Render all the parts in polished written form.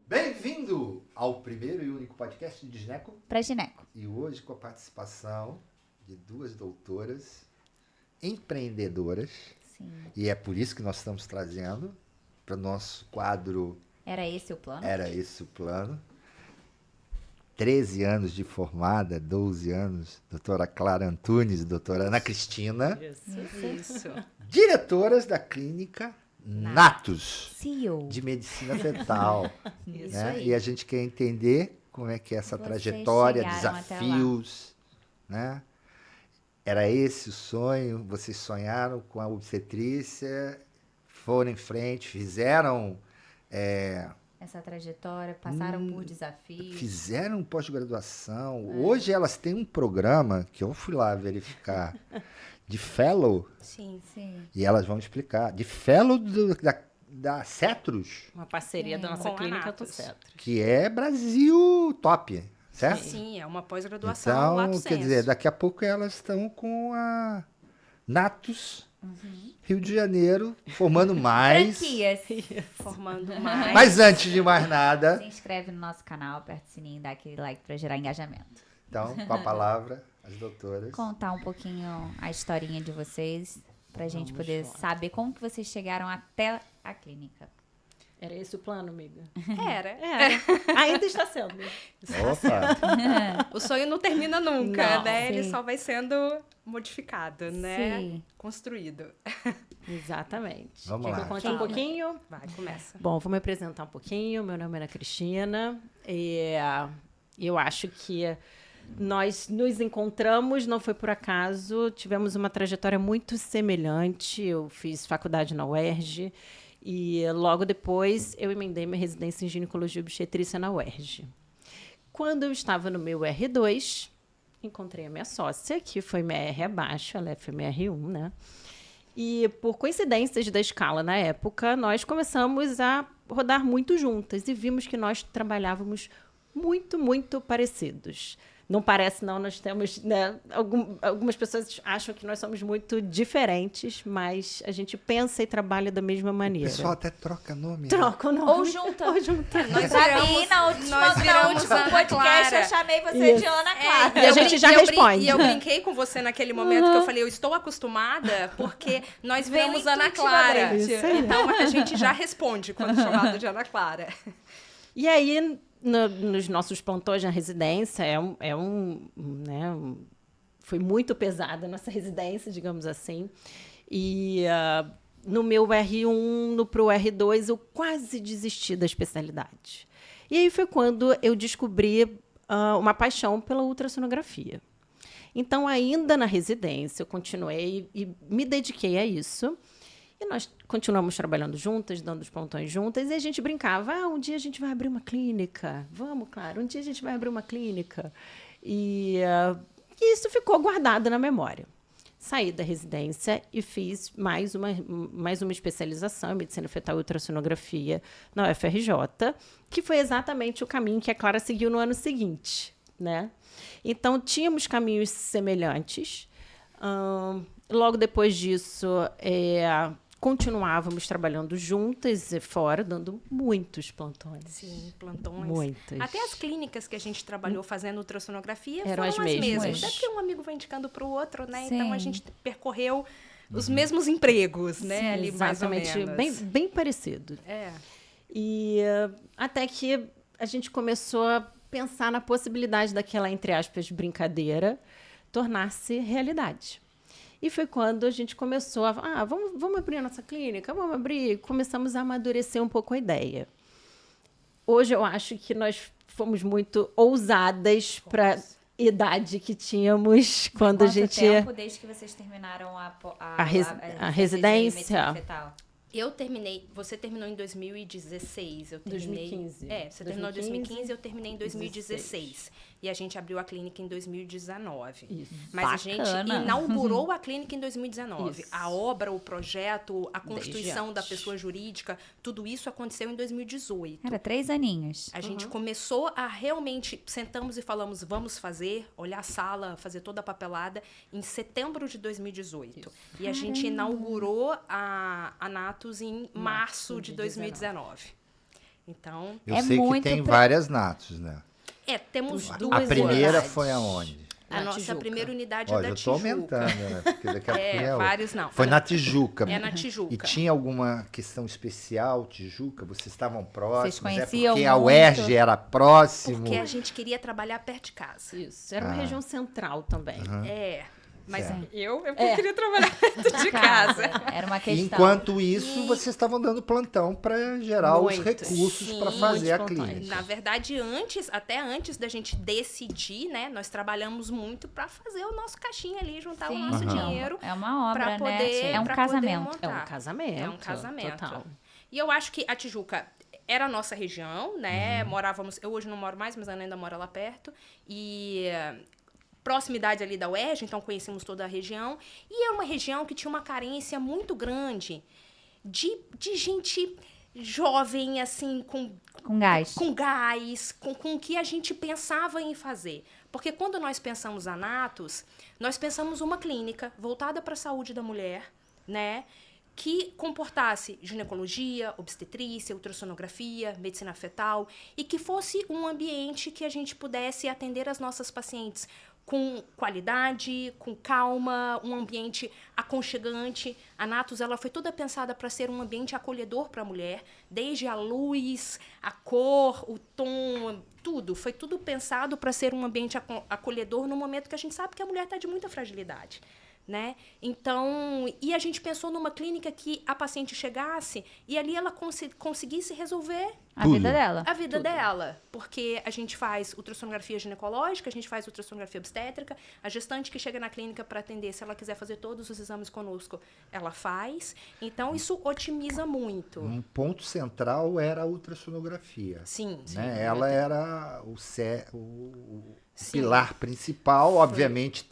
Bem-vindo ao primeiro e único podcast de gineco para gineco. E hoje com a participação de duas doutoras empreendedoras. Sim. E é por isso que nós estamos trazendo para o nosso quadro. Era esse o plano? Era esse o plano. 13 anos de formada, 12 anos, doutora Clara Antunes e doutora Ana Cristina. Isso. Diretoras da clínica Natus, CEO. de medicina fetal. Isso Né? aí. E a gente quer entender como é que é essa Vocês trajetória, chegaram até desafios, né? Era esse o sonho? Vocês sonharam com a obstetrícia, foram em frente, fizeram Essa trajetória, passaram por desafios. fizeram pós-graduação. Hoje elas têm um programa que eu fui lá verificar de fellow, Sim. Sim. e elas vão explicar, de fellow da Cetrus, Uma parceria da nossa Com a clínica Natus. com o Cetros. que é Brasil top, certo? Sim, é uma pós-graduação Então, lato quer sensu. dizer, daqui a pouco elas estão com a Natus, Rio de Janeiro, formando mais. Franquias. Formando mais. Mas antes de mais nada, Se inscreve no nosso canal, aperta o sininho, dá aquele like para gerar engajamento. então, com a palavra, as doutoras. Contar um pouquinho a historinha de vocês, pra gente poder saber como que vocês chegaram até a clínica. Era esse o plano, amiga? Era. Ainda está sendo. Opa! O sonho não termina nunca, Não, né? Ele sim. só vai sendo modificado, né? Sim. Construído. Exatamente. Vamos Quer lá. que eu conte Quem- um pouquinho? Vai, começa. Bom, vou me apresentar um pouquinho. Meu nome é Ana Cristina. E eu acho que nós nos encontramos, não foi por acaso. Tivemos uma trajetória muito semelhante. Eu fiz faculdade na UERJ. E logo depois eu emendei minha residência em ginecologia e obstetrícia na UERJ. Quando eu estava no meu R2, encontrei a minha sócia, que foi minha R abaixo, ela foi minha R1, né? E por coincidências da escala na época, nós começamos a rodar muito juntas e vimos que nós trabalhávamos muito, muito parecidos. Não parece, não, nós temos, né, algumas pessoas acham que nós somos muito diferentes, mas a gente pensa e trabalha da mesma O maneira. pessoal até troca nome. né? Troca o nome. Ou junta. Ou junta. Nós Pra mim, viramos- na última viramos Ana podcast, Clara. eu chamei você Isso. de Ana Clara. E a gente já responde. E eu brinquei com você naquele momento que eu falei, eu estou acomada porque nós Veio viramos Ana Clara. intuitivamente. Isso aí. Então a gente já responde quando chamado de Ana Clara. E aí, nos nossos plantões na residência, foi muito pesada a nossa residência, digamos assim. E no meu R1, pro R2, eu quase desisti da especialidade. E aí foi quando eu descobri uma paixão pela ultrassonografia. Então, ainda na residência, eu continuei e me dediquei a isso. E nós continuamos trabalhando juntas, dando os plantões juntas, e a gente brincava, um dia a gente vai abrir uma clínica. Vamos, claro, um dia a gente vai abrir uma clínica. E isso ficou guardado na memória. Saí da residência e fiz mais uma especialização em medicina fetal e ultrassonografia na UFRJ, que foi exatamente o caminho que a Clara seguiu no ano seguinte, né? Então, tínhamos caminhos semelhantes. Logo depois disso, continuávamos trabalhando juntas e fora, dando muitos plantões. Sim, plantões. Muitas. Até as clínicas que a gente trabalhou fazendo ultrassonografia Eram foram as as mesmas. mesmas. Até porque um amigo vai indicando para o outro, né? Sim. Então a gente percorreu os mesmos empregos, né? Sim, Ali mais ou exatamente, menos. bem parecido. É. E até que a gente começou a pensar na possibilidade daquela, entre aspas, brincadeira tornar-se realidade. E foi quando a gente começou a... vamos abrir a nossa clínica? Vamos abrir. Começamos a amadurecer um pouco a ideia. Hoje eu acho que nós fomos muito ousadas para a idade que tínhamos quando a Quanto gente... tempo desde que vocês terminaram a residência? medicina fetal? Você terminou em 2016, eu terminei... 2015. Você terminou em 2015, eu terminei em 2016. 16. E a gente abriu a clínica em 2019. Isso. Mas a gente Bacana. inaugurou a clínica em 2019. Isso. A obra, o projeto, a constituição da antes. pessoa jurídica, tudo isso aconteceu em 2018. Era 3 aninhos. A gente começou a realmente, sentamos e falamos, vamos fazer, olhar a sala, fazer toda a papelada, em setembro de 2018. E a gente inaugurou a Natus em março de 2019. Então, Eu É sei que muito tem pra- várias natos, né? temos A duas primeira unidades. foi aonde? A Na nossa Tijuca. primeira unidade Ó, é da já tô Tijuca. aumentando, né? Porque daqui a pouco é outra. Vários não. Foi na Tijuca. É na Tijuca. E tinha alguma questão especial, Tijuca? Vocês estavam próximos? conheciam porque a muito? UERJ era próximo? Porque a gente queria trabalhar perto de casa. Isso, era uma região central também. Mas Certo. eu queria trabalhar perto de casa. Era uma E questão. enquanto isso, vocês estavam dando plantão para gerar os Muitos. recursos para Sim, fazer a muitos plantões. clínica. Na verdade, até antes da gente decidir, né, nós trabalhamos muito para fazer o nosso caixinha ali, juntar o Sim, nosso não, dinheiro. É uma obra, pra poder- né? É um pra poder casamento. montar. É um casamento. É um casamento. Total. E eu acho que a Tijuca era a nossa região, né? Morávamos, eu hoje não moro mais, mas a Ana ainda mora lá perto. E proximidade ali da UERJ, então conhecemos toda a região. E é uma região que tinha uma carência muito grande de gente jovem, assim, Com gás. com gás, com o que a gente pensava em fazer. Porque quando nós pensamos a Natus, nós pensamos uma clínica voltada para a saúde da mulher, né? Que comportasse ginecologia, obstetrícia, ultrassonografia, medicina fetal, e que fosse um ambiente que a gente pudesse atender as nossas pacientes com qualidade, com calma, um ambiente aconchegante. A Natus, ela foi toda pensada para ser um ambiente acolhedor para a mulher, desde a luz, a cor, o tom, tudo. Foi tudo pensado para ser um ambiente acolhedor no momento que a gente sabe que a mulher está de muita fragilidade, né? Então, e a gente pensou numa clínica que a paciente chegasse e ali ela conseguisse resolver A Tudo. vida dela. a vida dela, porque a gente faz ultrassonografia ginecológica, a gente faz ultrassonografia obstétrica, a gestante que chega na clínica para atender, se ela quiser fazer todos os exames conosco, ela faz. Então, isso otimiza muito. Um ponto central era a ultrassonografia. Sim, Né? Ela era o Sim. pilar principal, obviamente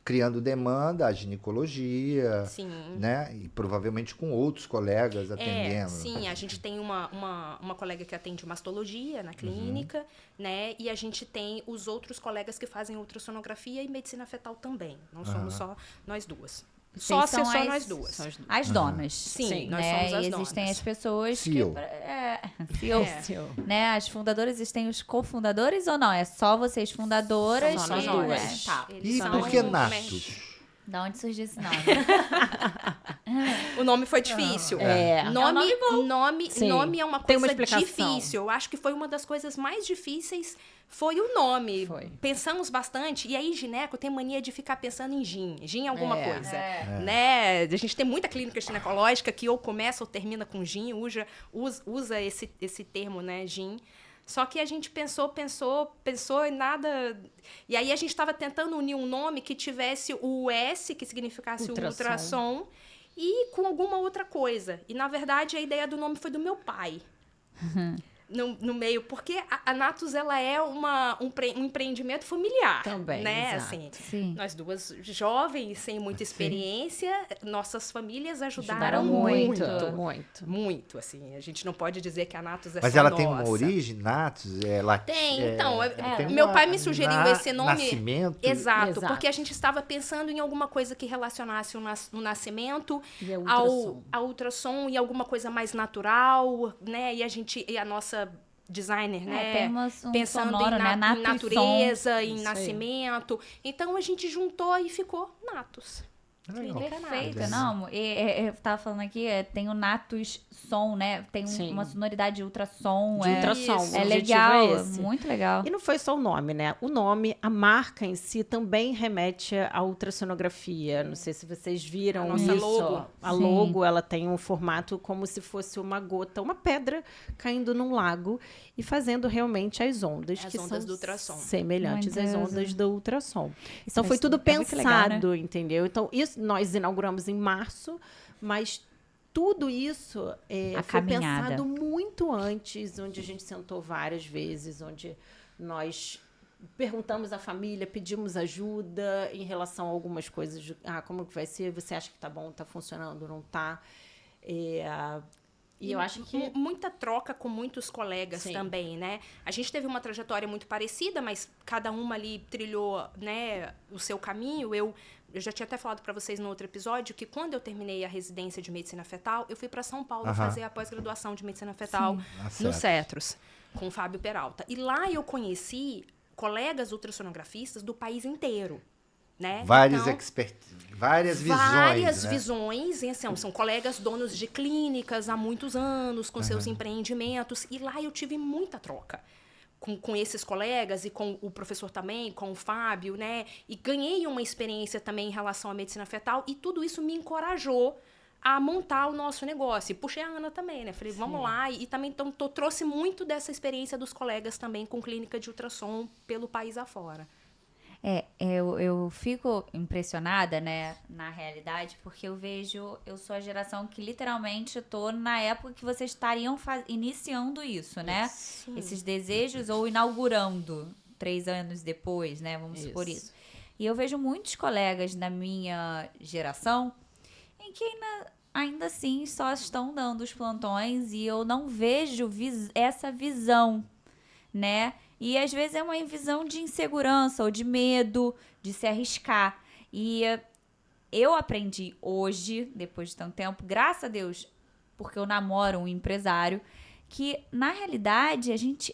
criando demanda, a ginecologia, sim. né? E provavelmente com outros colegas atendendo. Sim, a gente tem uma colega que atende mastologia na clínica, né? E a gente tem os outros colegas que fazem ultrassonografia e medicina fetal também. Não somos só nós duas. Vocês são só as- nós duas. São as duas. As donas. Sim, nós né? somos as E existem donas. as pessoas CEO. que... CEO. É. Né? As fundadoras, existem os cofundadores ou não? É só vocês fundadoras? Só nós e- duas. né? Tá. E São por que os Natus? Da onde surgiu esse nome? O nome foi difícil. É. Nome, É um nome Sim. nome é uma Tem uma coisa explicação. difícil. Eu acho que foi uma das coisas mais difíceis, foi o nome. Foi. Pensamos bastante. E aí, gineco tem mania de ficar pensando em gin. Gin é alguma É. coisa. Né? A gente tem muita clínica ginecológica que ou começa ou termina com gin, usa esse termo, né, gin. Só que a gente pensou e nada... E aí a gente estava tentando unir um nome que tivesse o S, que significasse o ultrassom, e com alguma outra coisa. E, na verdade, a ideia do nome foi do meu pai. No meio, porque a Natus, ela é um empreendimento familiar. Também, né? exato. Assim, Sim. nós duas jovens, sem muita experiência, nossas famílias ajudaram Ajudaram muito. Muito. Muito, assim. A gente não pode dizer que a Natus é Mas só ela nossa. tem uma origem, Natus? Tem, então. tem Meu uma- pai me sugeriu esse nome. Nascimento? Exato, Exato. porque a gente estava pensando em alguma coisa que relacionasse o nascimento E a ao ultrassom e alguma coisa mais natural, né? E a nossa designer, né? tem um pensando sonoro, em, né? em Natus natureza, em Isso aí. nascimento. Então a gente juntou e ficou Natus. Legal. Perfeito, Natus. não. Eu tava falando aqui, tem o Natus som, né? Tem Sim. uma sonoridade de ultrassom. De ultrassom. Isso. o É objetivo legal, é esse. muito legal. E não foi só o nome, né? O nome, a marca em si também remete à ultrassonografia. Não sei se vocês viram A nossa isso. logo. A Sim. logo, ela tem um formato como se fosse uma gota, uma pedra caindo num lago e fazendo realmente as ondas, As que ondas são do ultrassom. semelhantes às Muito ondas do ultrassom. Então Mas foi tudo é muito legal, pensado, né? entendeu? Então isso nós inauguramos em março, mas tudo isso A foi caminhada. pensado muito antes, onde a gente sentou várias vezes, onde nós perguntamos à família, pedimos ajuda em relação a algumas coisas. Como que vai ser? Você acha que tá bom, tá funcionando, não tá? E eu acho que... Muita troca com muitos colegas Sim. também, né? A gente teve uma trajetória muito parecida, mas cada uma ali trilhou, né, o seu caminho. Eu eu já tinha até falado para vocês no outro episódio que quando eu terminei a residência de medicina fetal, eu fui para São Paulo Aham. fazer a pós-graduação de medicina fetal no Cetros, com o Fábio Peralta. E lá eu conheci colegas ultrassonografistas do país inteiro. Né? Várias Então, várias visões. várias né? visões, e, assim, são colegas donos de clínicas há muitos anos, com seus empreendimentos, e lá eu tive muita troca com esses colegas e com o professor também, com o Fábio, né? E ganhei uma experiência também em relação à medicina fetal, e tudo isso me encorajou a montar o nosso negócio. E puxei a Ana também, né? Falei, vamos lá. E também então, trouxe muito dessa experiência dos colegas também com clínica de ultrassom pelo país afora. Eu fico impressionada, né, na realidade, porque eu sou a geração que literalmente tô na época que vocês estariam iniciando isso, né? Sim. Esses desejos ou inaugurando 3 anos depois, né? Vamos supor isso. E eu vejo muitos colegas da minha geração em que ainda assim só estão dando os plantões e eu não vejo essa visão, né? E às vezes é uma visão de insegurança ou de medo de se arriscar. E eu aprendi hoje, depois de tanto tempo, graças a Deus, porque eu namoro um empresário, que na realidade a gente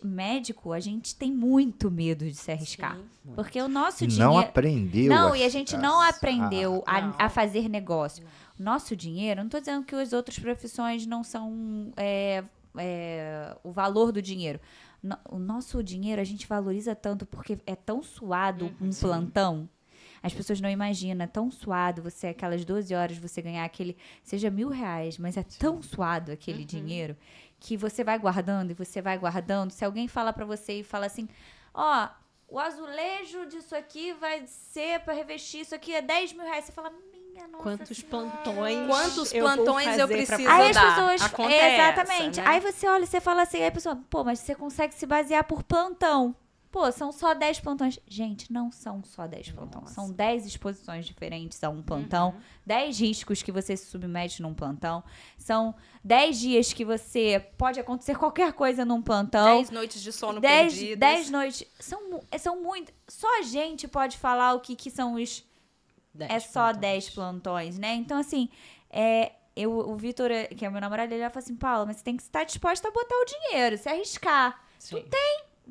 tem muito medo de se arriscar. Sim, porque o nosso E dinheiro... não aprendeu. Não, e a gente não aprendeu Não. a fazer negócio. Nosso dinheiro, não estou dizendo que as outras profissões não são o valor do dinheiro. O nosso dinheiro a gente valoriza tanto porque é tão suado um plantão. As pessoas não imaginam, é tão suado você, aquelas 12 horas, você ganhar aquele, seja R$1.000, mas é tão suado aquele dinheiro que você vai guardando e você vai guardando. Se alguém fala pra você e fala assim, ó, o azulejo disso aqui vai ser pra revestir isso aqui é R$10.000. Você fala, minha nossa Quantos senhora. plantões Quantos eu vou plantões eu fazer pra preciso Aí as dar? pessoas. A conta é Exatamente. essa, né? Aí você olha e você fala assim, aí a pessoa, pô, mas você consegue se basear por plantão. Pô, são só 10 plantões. Gente, não são só 10 plantões. São 10 exposições diferentes a um plantão. 10 riscos que você se submete num plantão. São 10 dias que você pode acontecer qualquer coisa num plantão. 10 noites de sono perdidas. 10 noites. São muito. Só a gente pode falar o que são os. É só 10 plantões, né? Então, assim, o Vitor, que é meu namorado, ele fala assim, Paula, mas você tem que estar disposta a botar o dinheiro, se arriscar. Sim.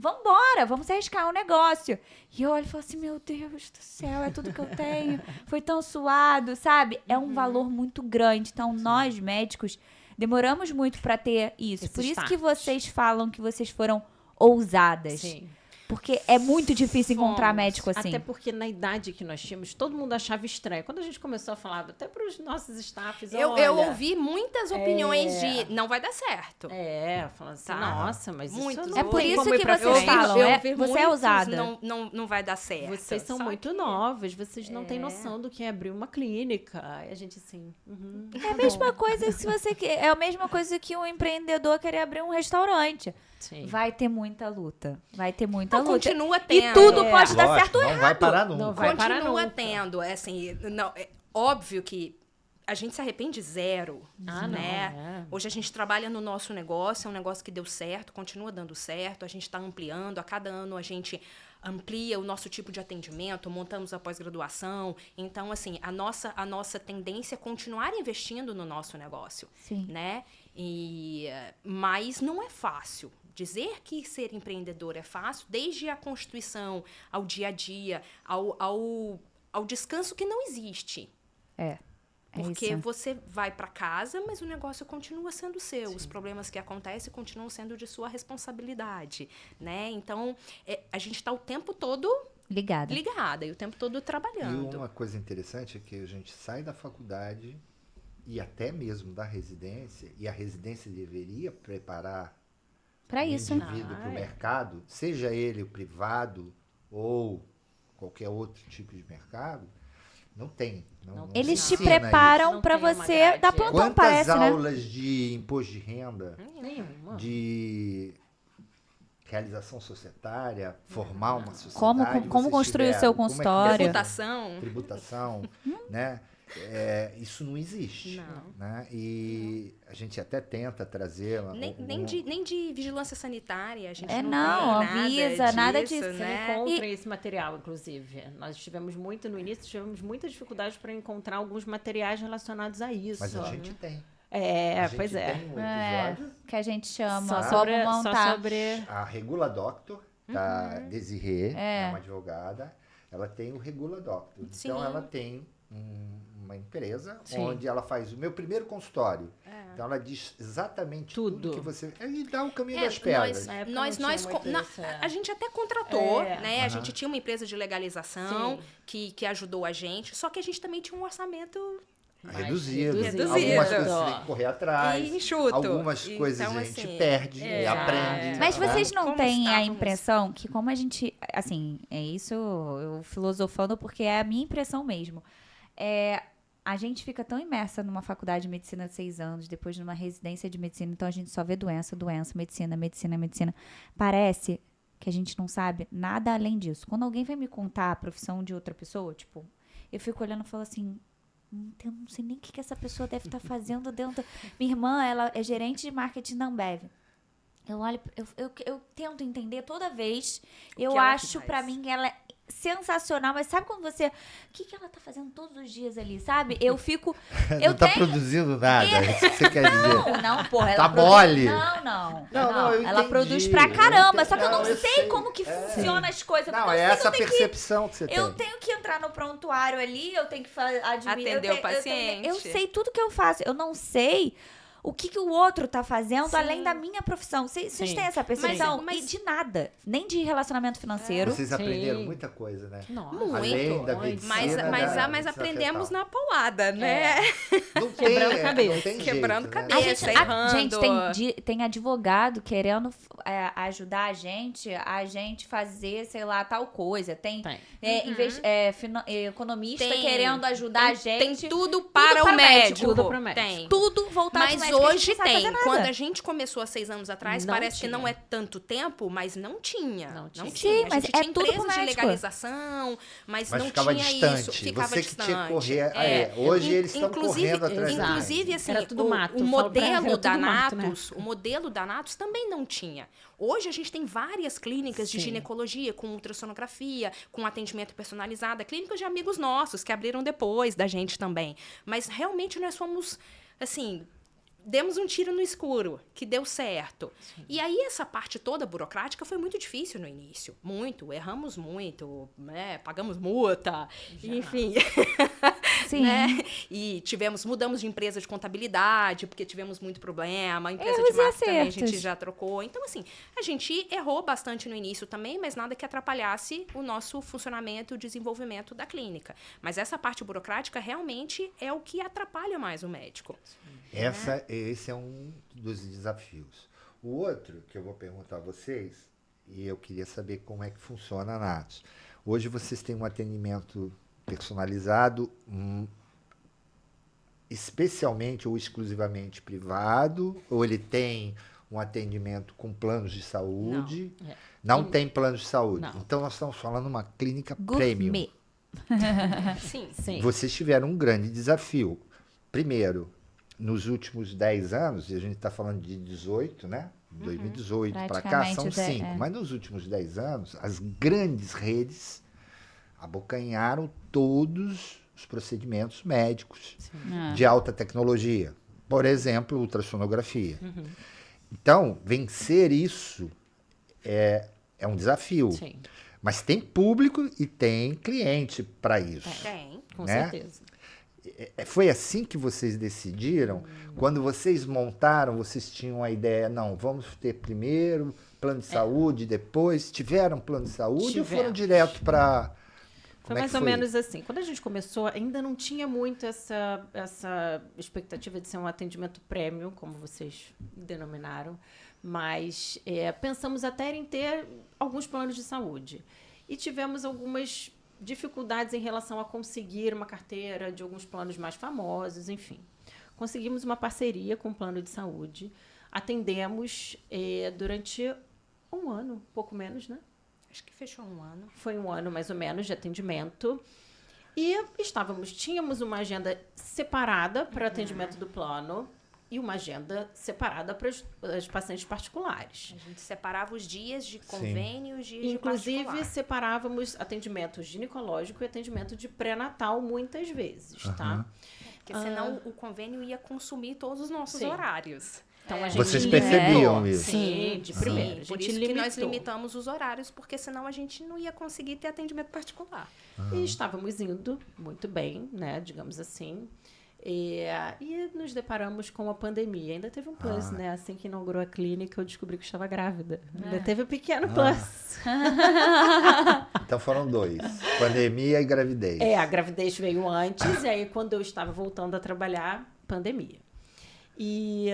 Vambora, vamos se arriscar um negócio. E eu olho e falo assim, meu Deus do céu, é tudo que eu tenho. Foi tão suado, sabe? É um valor muito grande. Então, nós, médicos, demoramos muito pra ter isso. Esse Por isso start. que vocês falam que vocês foram ousadas. Sim. Porque é muito difícil encontrar Fomos. médico assim. Até porque na idade que nós tínhamos, todo mundo achava estranho. Quando a gente começou a falar, até para os nossos staffs, Eu olha, ouvi muitas opiniões de não vai dar certo. falando assim, Tá. nossa, mas Muitos. isso não É por tem isso como ir que pra vocês frente. falam, você é muitos ousada. Não vai dar certo. Vocês são Só muito que- novas, vocês não têm noção do que é abrir uma clínica. E a gente assim, É a mesma coisa se você quer. É a mesma coisa que um empreendedor querer abrir um restaurante. sim. Vai ter muita luta. Vai ter muita Não, luta. continua tendo. E tudo É. pode dar Lógico, certo ou não errado. vai parar nunca. Não vai parar Continua nunca. tendo. É assim, não, é óbvio que a gente se arrepende zero, Ah, não, né? Hoje a gente trabalha no nosso negócio, é um negócio que deu certo, continua dando certo, a gente está ampliando, a cada ano a gente amplia o nosso tipo de atendimento, montamos a pós-graduação. Então, assim, a nossa tendência é continuar investindo no nosso negócio, Sim. né? Mas não é fácil. Dizer que ser empreendedor é fácil, desde a constituição, ao dia a dia, ao descanso que não existe. É Porque isso. você vai para casa, mas o negócio continua sendo seu. Os problemas que acontecem continuam sendo de sua responsabilidade, né? Então, a gente está o tempo todo Ligada. ligada e o tempo todo E trabalhando. uma coisa interessante é que a gente sai da faculdade e até mesmo da residência, e a residência deveria preparar Pra o isso. indivíduo para o mercado, seja ele o privado ou qualquer outro tipo de mercado, não tem. Não Eles se te ensina preparam Não pra tem uma você grade, dar é. plantão, Quantas parece, né? aulas de imposto de renda, Nenhuma. de realização societária, formar uma sociedade? Como vocês construir o tiveram? seu Como é que consultório. foi? Tributação. Tributação, né? isso não existe. Não. Né? E a gente até tenta trazer... Nem de vigilância sanitária, a gente É, não não, tem avisa, nada disso, Você né? encontra esse material, inclusive. Nós tivemos no início tivemos muita dificuldade para encontrar alguns materiais relacionados a isso. Mas a gente tem. É, A gente pois é. tem um episódio, Que a gente chama. Só Vamos sobre, montar. só sobre... a Regula Doctor, da Desirê, é uma advogada, ela tem o Regula Doctor. Sim. Então, ela tem uma empresa Sim. onde ela faz o meu primeiro consultório. Então, ela diz exatamente tudo que você... E dá o caminho das pedras. Na época Nós, não tinha muito isso, a gente até contratou, É. né? A gente tinha uma empresa de legalização Sim. que ajudou a gente, só que a gente também tinha um orçamento Reduzido. reduzido. Algumas coisas você tem que correr atrás. E enxuto. Algumas coisas Então, a gente assim, perde e aprende. Mas né? vocês não Como têm a estávamos? impressão que como a gente... Assim, é isso eu filosofando porque é a minha impressão mesmo. A gente fica tão imersa numa faculdade de medicina de 6 anos, depois numa residência de medicina, então a gente só vê doença, medicina. Parece que a gente não sabe nada além disso. Quando alguém vem me contar a profissão de outra pessoa, tipo, eu fico olhando e falo assim... Eu não sei nem o que essa pessoa deve estar fazendo dentro. Minha irmã, ela é gerente de marketing da Ambev. Eu olho, eu tento entender toda vez. Eu ela acho, faz. pra mim, ela é sensacional. Mas sabe quando você... O que ela tá fazendo todos os dias ali, sabe? Eu fico... Não tá produzindo nada, é isso que você quer dizer. Não, porra. Tá Ela produz... mole. Não, eu ela entendi. produz pra caramba. Só que eu não eu sei como que funciona as coisas. Não, porque eu é sei que essa eu tenho percepção que você tem. Eu tenho que entrar no prontuário ali, eu tenho que Atender o paciente. Eu sei tudo que eu faço. Eu não sei o que o outro tá fazendo Sim. além da minha profissão. Vocês têm essa percepção? Mas- E de nada. Nem de relacionamento financeiro. Vocês Sim. aprenderam muita coisa, né? Nossa. Muito. Além da Muito. medicina, Mas da aprendemos fetal. na paulada, né? Não Quebrando tem, cabeça. Não tem Quebrando jeito, cabeça. A Né? gente, errando. tem advogado querendo ajudar a gente fazer, sei lá, tal coisa. Tem, economista Tem. querendo ajudar a Tem gente. tudo para o para o médico. médico. Tudo para o médico. Tem. Tudo voltado pro Mas médico, a gente hoje não sabe tem. fazer nada. Quando a gente começou há 6 anos atrás, Não parece tinha. que não é tanto tempo, mas não tinha. Não tinha. Sim, A mas gente é tinha tudo pro empresas de médico. legalização, mas não ficava tinha distante. isso. Ficava Você que distante. tinha que correr. Hoje eles estão correndo atrás da Inclusive, assim, Era tudo mato. o modelo Era da tudo mato, né? Natus, o modelo da Natus também não tinha. Hoje a gente tem várias clínicas de Sim. ginecologia, com ultrassonografia, com atendimento personalizado, clínicas de amigos nossos que abriram depois da gente também. Mas realmente nós fomos, assim, demos um tiro no escuro, que deu certo. E aí essa parte toda burocrática foi muito difícil no início. Muito, erramos muito, né? Pagamos multa, enfim. Sim. Né? E mudamos de empresa de contabilidade, porque tivemos muito problema. A empresa Erros de e marketing também a acertos. gente já trocou. Então, assim, a gente errou bastante no início também, mas nada que atrapalhasse o nosso funcionamento e o desenvolvimento da clínica. Mas essa parte burocrática realmente é o que atrapalha mais o médico. Esse é um dos desafios. O outro que eu vou perguntar a vocês, e eu queria saber como é que funciona a Natus. Hoje vocês têm um atendimento personalizado, especialmente ou exclusivamente privado, ou ele tem um atendimento com planos de saúde? Não tem planos de saúde. Não. Então nós estamos falando de uma clínica premium. Gourmet. Sim. Sim. Vocês tiveram um grande desafio. Primeiro, nos últimos 10 anos, e a gente está falando de 18, né? 2018 para cá, são Praticamente 5. é. Mas nos últimos 10 anos, as grandes redes abocanharam todos os procedimentos médicos de alta tecnologia. Por exemplo, ultrassonografia. Então, vencer isso é um desafio. Sim, Mas tem público e tem cliente para isso. Tem. com Né? certeza. Foi assim que vocês decidiram? Quando vocês montaram, vocês tinham a ideia, não, vamos ter primeiro plano de saúde, depois tiveram plano de saúde ou foram Tivemos. direto para... Foi mais ou menos assim. Quando a gente começou, ainda não tinha muito essa expectativa de ser um atendimento premium, como vocês denominaram, mas pensamos até em ter alguns planos de saúde. E tivemos algumas dificuldades em relação a conseguir uma carteira de alguns planos mais famosos, enfim. Conseguimos uma parceria com o plano de saúde, atendemos durante um ano, pouco menos, né? Acho que fechou um ano. Foi um ano, mais ou menos, de atendimento. E tínhamos uma agenda separada para atendimento do plano e uma agenda separada para os pacientes particulares. A gente separava os dias de convênio e os dias Inclusive, de particular. separávamos atendimento ginecológico e atendimento de pré-natal muitas vezes, tá? Porque senão o convênio ia consumir todos os nossos horários. Então, a gente Vocês percebiam isso? Sim, de primeiro. Por isso que nós limitamos os horários, porque senão a gente não ia conseguir ter atendimento particular. E estávamos indo muito bem, né, digamos assim. E nos deparamos com a pandemia. Ainda teve um plus, né? Assim que inaugurou a clínica, eu descobri que estava grávida. Ainda teve um pequeno plus. Então foram 2. Pandemia e gravidez. A gravidez veio antes, e aí quando eu estava voltando a trabalhar, pandemia. E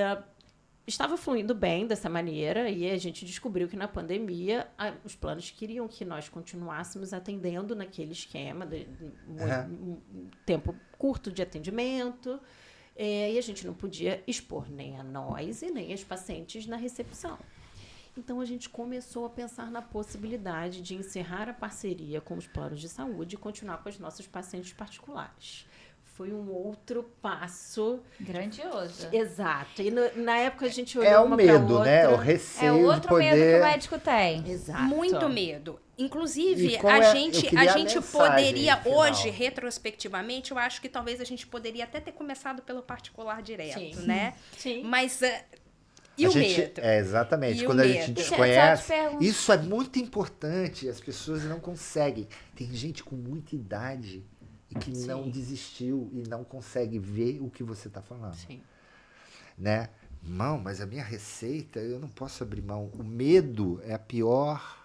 estava fluindo bem dessa maneira, e a gente descobriu que na pandemia os planos queriam que nós continuássemos atendendo naquele esquema de um tempo curto de atendimento, e a gente não podia expor nem a nós e nem as pacientes na recepção. Então, a gente começou a pensar na possibilidade de encerrar a parceria com os planos de saúde e continuar com os nossos pacientes particulares. Foi um outro passo. Grandioso. Exato. E na época a gente olhou uma medo, outra. né? O receio É outro de poder... medo que o médico tem. Exato. Muito medo. Inclusive, Eu a gente queria a mensagem poderia final. hoje, retrospectivamente, eu acho que talvez a gente poderia até ter começado pelo particular direto, né? Sim. Mas e o medo? Exatamente. E Quando o a gente medo? desconhece, Só te pergunto. isso é muito importante. As pessoas não conseguem. Tem gente com muita idade e que não desistiu e não consegue ver o que você está falando. Sim. Né? Não, mas a minha receita, eu não posso abrir mão. O medo é a pior...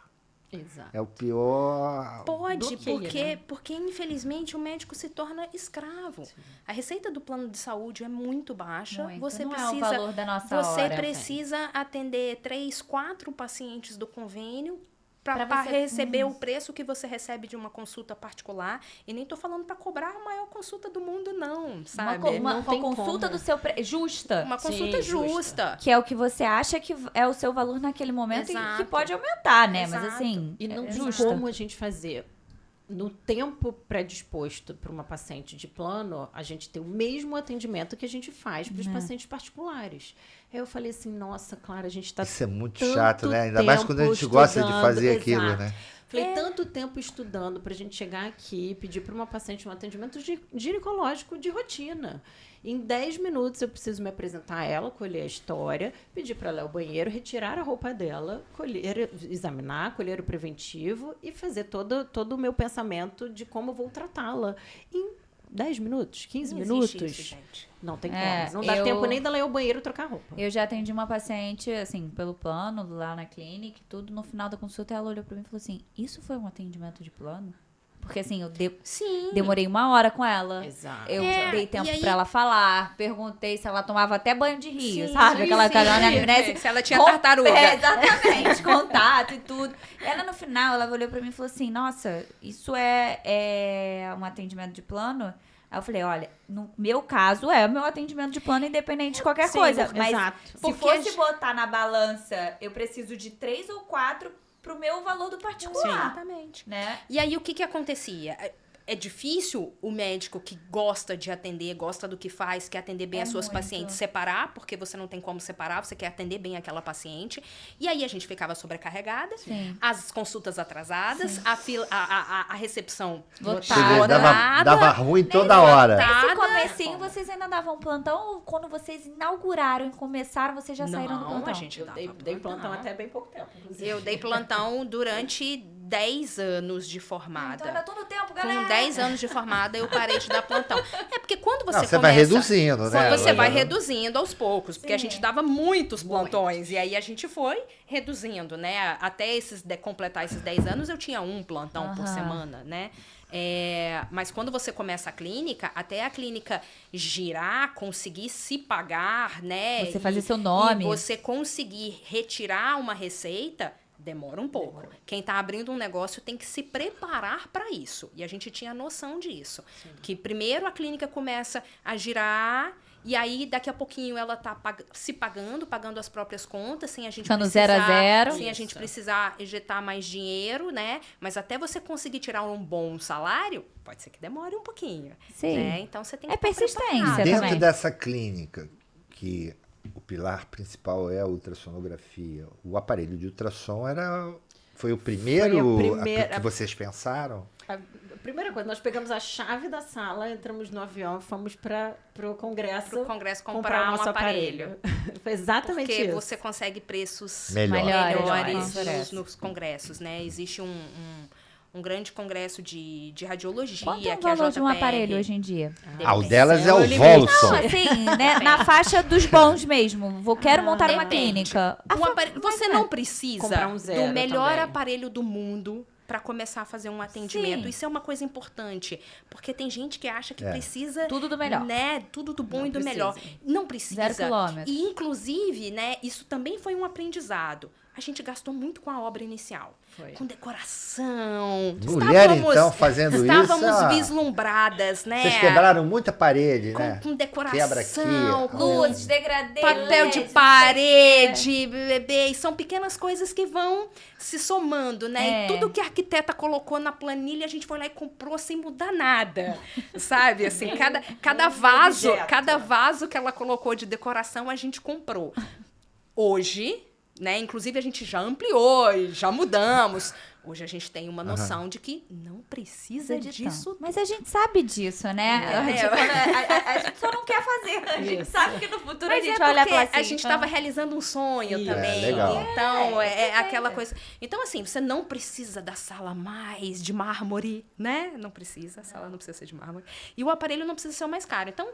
Exato. É o pior... Pode, bloqueia, porque infelizmente o médico se torna escravo. Sim. A receita do plano de saúde é muito baixa. Muito. Você não precisa, é o valor da nossa você hora. precisa atender 3, 4 pacientes do convênio para Pra você- receber o preço que você recebe de uma consulta particular. E nem tô falando para cobrar a maior consulta do mundo, não, sabe? Uma Não tem consulta como. do seu justa. Uma consulta Sim, justa. Que é o que você acha que é o seu valor naquele momento e Exato. que pode aumentar, né? Exato. Mas assim, E não é tem justa. como a gente fazer no tempo predisposto para uma paciente de plano, a gente ter o mesmo atendimento que a gente faz para os pacientes particulares. Aí eu falei assim, nossa, Clara, a gente está Isso é muito tanto chato, né? Ainda mais quando a gente gosta de estudando, fazer aquilo, exato. né? Falei, tanto tempo estudando para a gente chegar aqui e pedir para uma paciente um atendimento ginecológico de rotina. Em 10 minutos eu preciso me apresentar a ela, colher a história, pedir para ela ir ao banheiro, retirar a roupa dela, examinar, colher o preventivo e fazer todo o meu pensamento de como eu vou tratá-la. Em 10 minutos, 15 Não minutos. existe isso, gente. Não tem É, como. Não dá tempo nem dela ir ao banheiro e trocar roupa. Eu já atendi uma paciente, assim, pelo plano, lá na clínica e tudo. No final da consulta, ela olhou pra mim e falou assim, isso foi um atendimento de plano? Porque, assim, eu Sim. demorei 1 hora com ela. Exato. Eu dei tempo e aí- pra ela falar, perguntei se ela tomava até banho de rio, Sim, sabe? sim, Aquela sim. casa na anamnese. Se ela tinha tartaruga. Exatamente, contato e tudo. Ela, no final, ela olhou pra mim e falou assim, nossa, isso é um atendimento de plano? Aí eu falei, olha, no meu caso é o meu atendimento de plano independente de qualquer Sim, coisa. Mas exato. se Porque fosse botar na balança, eu preciso de 3 ou 4 pro meu valor do particular, Exatamente. né? E aí, o que acontecia? É difícil o médico que gosta de atender, gosta do que faz, quer atender bem as suas muito. pacientes, separar, porque você não tem como separar, você quer atender bem aquela paciente. E aí, a gente ficava sobrecarregada, Sim. as consultas atrasadas, a recepção Você vê, Lotada. dava ruim toda hora. Nesse comecinho, vocês ainda davam plantão ou quando vocês inauguraram e começaram, vocês já saíram do Não, plantão? a gente Eu dava dei plantão até bem pouco tempo. inclusive. Eu dei plantão durante 10 anos de formada. Então ainda tô no tempo, Com galera. 10 anos de formada, eu parei de dar plantão. É porque quando você Não, você começa... vai reduzindo, né? Quando você vai Ela- reduzindo aos poucos, porque a gente dava muitos plantões. E aí a gente foi reduzindo, né? Até completar esses 10 anos, eu tinha 1 plantão por semana, né? Mas quando você começa a clínica, até a clínica girar, conseguir se pagar, né? Você fazer seu nome. E você conseguir retirar uma receita, demora um pouco. Quem está abrindo um negócio tem que se preparar para isso. E a gente tinha noção disso. Que primeiro a clínica começa a girar E aí, daqui a pouquinho, ela tá se pagando as próprias contas, sem a gente Ficando precisar... 0 a 0. Sem a gente precisar injetar mais dinheiro, né? Mas até você conseguir tirar um bom salário, pode ser que demore um pouquinho. Sim. Né? Então, você tem que É persistência preparado. também. Dentro dessa clínica, que o pilar principal é a ultrassonografia, o aparelho de ultrassom foi o primeiro que vocês pensaram? A primeira coisa, nós pegamos a chave da sala, entramos no avião e fomos para o Congresso. Pro Congresso comprar o nosso um aparelho. Foi exatamente Porque isso. você consegue preços Melhores. nos congressos, né? Existe um grande congresso de radiologia. Quanto é o que é a valor de um JPR. aparelho hoje em dia? O delas é o Não, Volson. assim, né, na faixa dos bons mesmo. Quero montar uma Depende. clínica. Você não precisa Comprar um zero do melhor também. aparelho do mundo para começar a fazer um atendimento. Sim. Isso é uma coisa importante, porque tem gente que acha que precisa... Tudo do melhor. Né? Tudo do bom Não e do precisa. melhor. Não precisa. 0 quilômetros. E, inclusive, né, isso também foi um aprendizado. A gente gastou muito com a obra inicial. Foi. Com decoração. Mulher, então, fazendo isso, Estávamos vislumbradas, né? Vocês quebraram muita parede, né? Com decoração, Quebra aqui, com Luzes, degradê, papel de LED, parede, bebê. E são pequenas coisas que vão se somando, né? É. E tudo que a arquiteta colocou na planilha, a gente foi lá e comprou sem mudar nada. Sabe? Assim, cada vaso que ela colocou de decoração, a gente comprou. Hoje, né? Inclusive, a gente já ampliou e já mudamos. Hoje a gente tem uma noção de que não precisa disso. Mas a gente sabe disso, né? A gente só não quer fazer. A gente sabe que no futuro a gente vai olhar e falar assim. A gente estava realizando um sonho também. legal. Então, é aquela coisa. Então, assim, você não precisa da sala mais de mármore, né? Não precisa, a sala não precisa ser de mármore. E o aparelho não precisa ser o mais caro. Então,